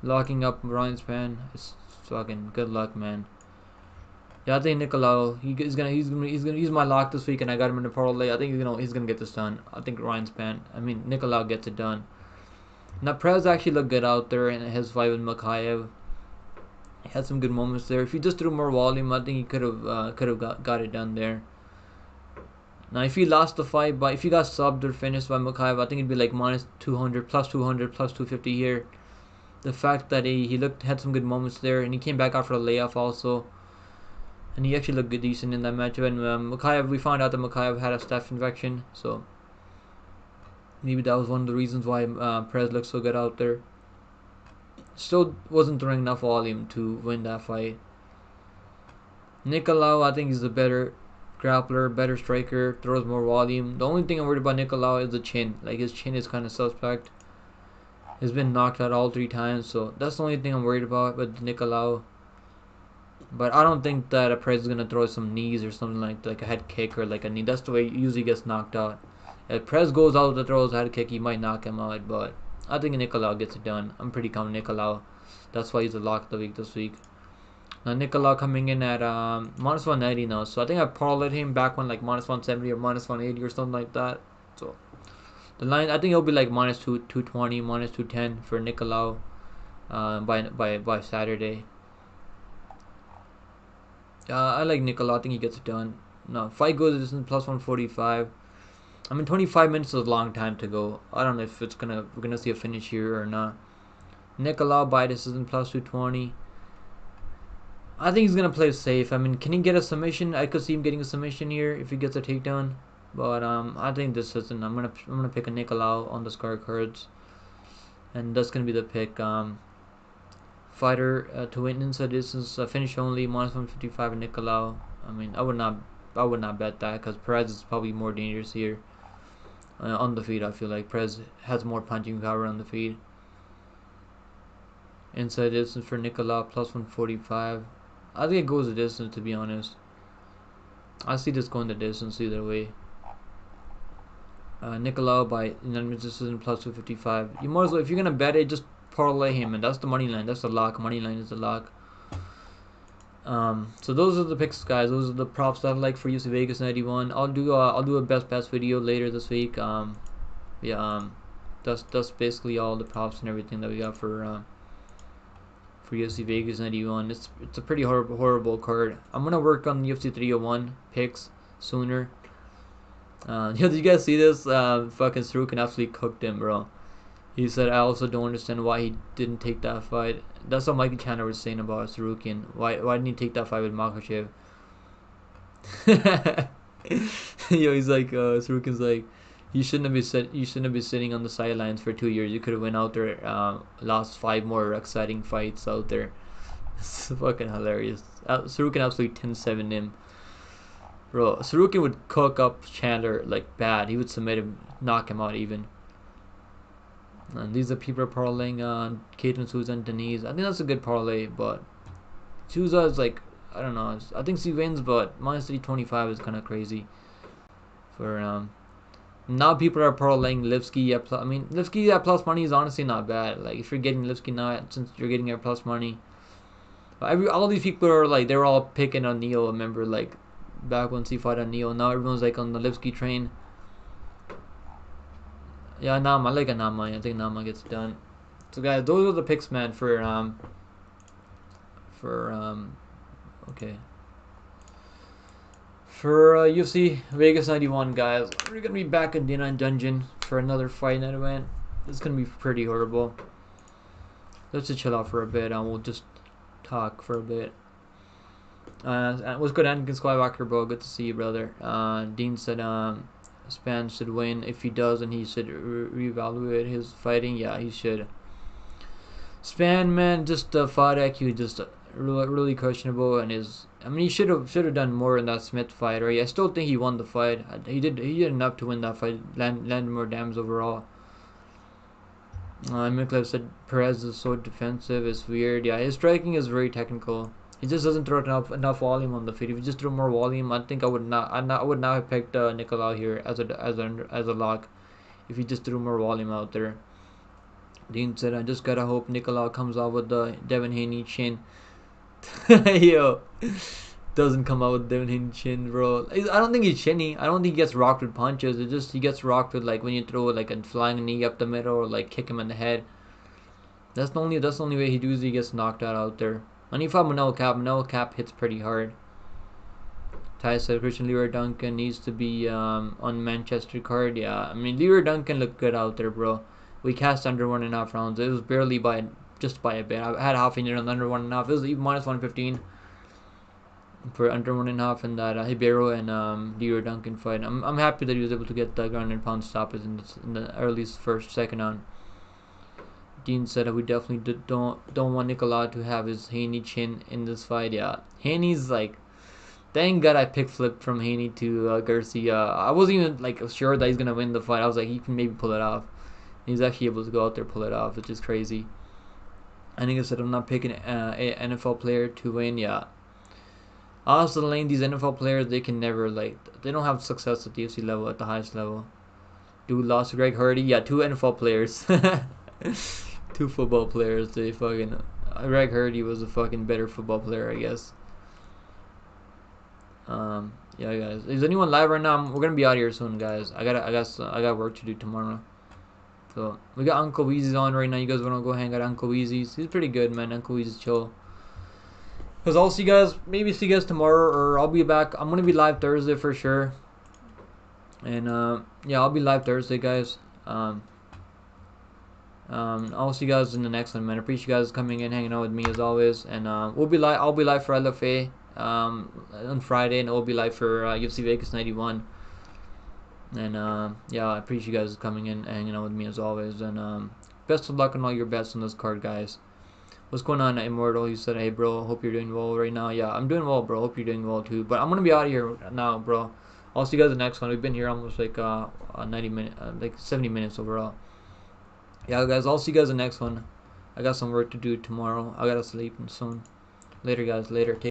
locking up Ryan Spann is fucking good luck, man. Yeah, I think Nicolau, he's my lock this week, and I got him in the parlay. I think he's gonna get this done. I think Ryan Spann. I mean, Nicolau gets it done. Now Perez actually looked good out there in his fight with Makhachev. He had some good moments there. If he just threw more volume, I think he could have got it done there. Now, if he lost the fight, if he got subbed or finished by Makhachev, I think it'd be like minus 200, plus 200, plus 250 here. The fact that he had some good moments there, and he came back after a layoff also. And he actually looked decent in that matchup. And Makhachev, we found out that Makhachev had a staph infection, so maybe that was one of the reasons why Perez looked so good out there. Still wasn't throwing enough volume to win that fight. Nicolau, I think he's the better grappler, better striker, throws more volume. The only thing I'm worried about Nicolau is the chin. Like, his chin is kind of suspect. He's been knocked out all 3 times, so that's the only thing I'm worried about with Nicolau. But I don't think that a Perez is gonna throw some knees or something like a head kick or like a knee. That's the way he usually gets knocked out. If Perez goes out to throw his head kick, he might knock him out. But I think Nicolau gets it done. I'm pretty confident Nicolau. That's why he's a lock of the week this week. Now Nicolau coming in at minus 190 now, so I think I parlayed him back when like minus 170 or minus 180 or something like that. So the line, I think it'll be like minus 220, minus 210 for Nicolau by Saturday. I like Nicolau. I think he gets it done. No, fight goes to distance plus 145. I mean, 25 minutes is a long time to go. I don't know if we're gonna see a finish here or not. Nicolau by decision plus 220. I think he's gonna play safe. I mean, can he get a submission? I could see him getting a submission here if he gets a takedown. But I think this isn't. I'm gonna pick a Nicolau on the scorecards, and that's gonna be the pick. Fighter to win inside distance, finish only minus 155 and Nicolau. I mean, I would not bet that because Perez is probably more dangerous here on the feet. I feel like Perez has more punching power on the feet. Inside distance for Nicolau plus 145. I think it goes the distance, to be honest. I see this going the distance either way. Nicolau by unanimous decision plus 255. You might as well, if you're gonna bet it, just parlay him, and that's the money line. That's the lock. Money line is the lock. So those are the picks, guys. Those are the props that I like for UFC Vegas 91. I'll do a best bets video later this week. That's basically all the props and everything that we got for UFC Vegas 91. It's a pretty horrible card. I'm gonna work on UFC 301 picks sooner. Did you guys see this? Fucking Sarukin absolutely cooked him, bro. He said, I also don't understand why he didn't take that fight. That's what Mikey Chandler was saying about Sarukin. Why didn't he take that fight with Makhachev? Yo, he's like, Sarukin's like, you shouldn't have been sitting on the sidelines for 2 years. You could have went out there, lost 5 more exciting fights out there. It's fucking hilarious. Sarukin absolutely 10-7 him. Bro, Sarukin would cook up Chandler like bad. He would submit him, knock him out even. And these are people parlaying on Caitlyn Souza and Denise. I think that's a good parlay, but Souza is like, I don't know. I think she wins, but minus 325 is kind of crazy. For now people are parlaying Lipsky at plus. I mean, Lipsky at plus money is honestly not bad. Like if you're getting Lipsky now, since you're getting at plus money, all these people are like they're all picking on Neil. Remember, like back when he fought on Neil. Now everyone's like on the Lipsky train. Yeah, Anama. I like Anama. I think Anama gets it done. So guys, those are the picks, man. For UFC Vegas 91, guys. We're gonna be back in D9 Dungeon for another fight night event. It's gonna be pretty horrible. Let's just chill out for a bit and we'll just talk for a bit. What's good, Anakin Skywalker, bro? Good to see you, brother. Dean said Span should win. If he does, and he should reevaluate his fighting. Yeah, he should. Span, man, just the fight IQ just really questionable, and I mean, he should have done more in that Smith fight. Right? I still think he won the fight. He did enough to win that fight. Landed more damage overall. Miklev said Perez is so defensive. It's weird. Yeah, his striking is very technical. He just doesn't throw enough volume on the feet. If he just threw more volume, I think I would not have picked Nicolau here as a lock. If he just threw more volume out there. Dean said, I just gotta hope Nicolau comes out with the Devin Haney chin. Yo, doesn't come out with Devin Haney chin, bro. I don't think he's chinny. I don't think he gets rocked with punches. It just he gets rocked with like when you throw like a flying knee up the middle or like kick him in the head. That's the only way he usually gets knocked out there. And if I'm Manel Cap hits pretty hard. Ty said Christian Leroy Duncan needs to be on Manchester card. Yeah, I mean Leroy Duncan looked good out there, bro. We cast under 1.5 rounds. It was barely just by a bit. I had half a unit on under 1.5. It was even minus 115 for under 1.5 in that Ribeiro and Leroy Duncan fight. I'm happy that he was able to get the ground and pound stoppage in the early second round. Dean said we definitely don't want Nicolau to have his Haney chin in this fight. Yeah, Haney's like Thank God I pick flipped from Haney to Garcia. I wasn't even like sure that he's gonna win the fight. I was like, he can maybe pull it off. He's actually able to go out there pull it off, which is crazy. I think I said I'm not picking a NFL player to win. Yeah. Also, Lane, these NFL players, they can never they don't have success at the UFC level, at the highest level. Dude lost to Greg Hardy. Yeah, two NFL players, two football players. They fucking Greg Hardy was a fucking better football player, I guess. Yeah, guys. Is anyone live right now? We're gonna be out here soon, guys. I got work to do tomorrow. So we got Uncle Weezy's on right now. You guys wanna go hang out at Uncle Weezy's? He's pretty good, man. Uncle Weezy's chill. Cause I'll see you guys. Maybe see you guys tomorrow, or I'll be back. I'm gonna be live Thursday for sure. And yeah, I'll be live Thursday, guys. I'll see you guys in the next one, man. I appreciate you guys coming in, hanging out with me as always. And we'll be live. I'll be live for LFA on Friday, and we'll be live for UFC Vegas 91. And yeah, I appreciate you guys coming in and hanging out with me as always. And best of luck on all your bets on this card, guys. What's going on, Immortal? He said, hey, bro, hope you're doing well right now. Yeah, I'm doing well, bro. Hope you're doing well, too. But I'm going to be out of here now, bro. I'll see you guys the next one. We've been here almost like 90 minutes, like 70 minutes overall. Yeah, guys, I'll see you guys the next one. I got some work to do tomorrow. I got to sleep soon. Later, guys. Later. Take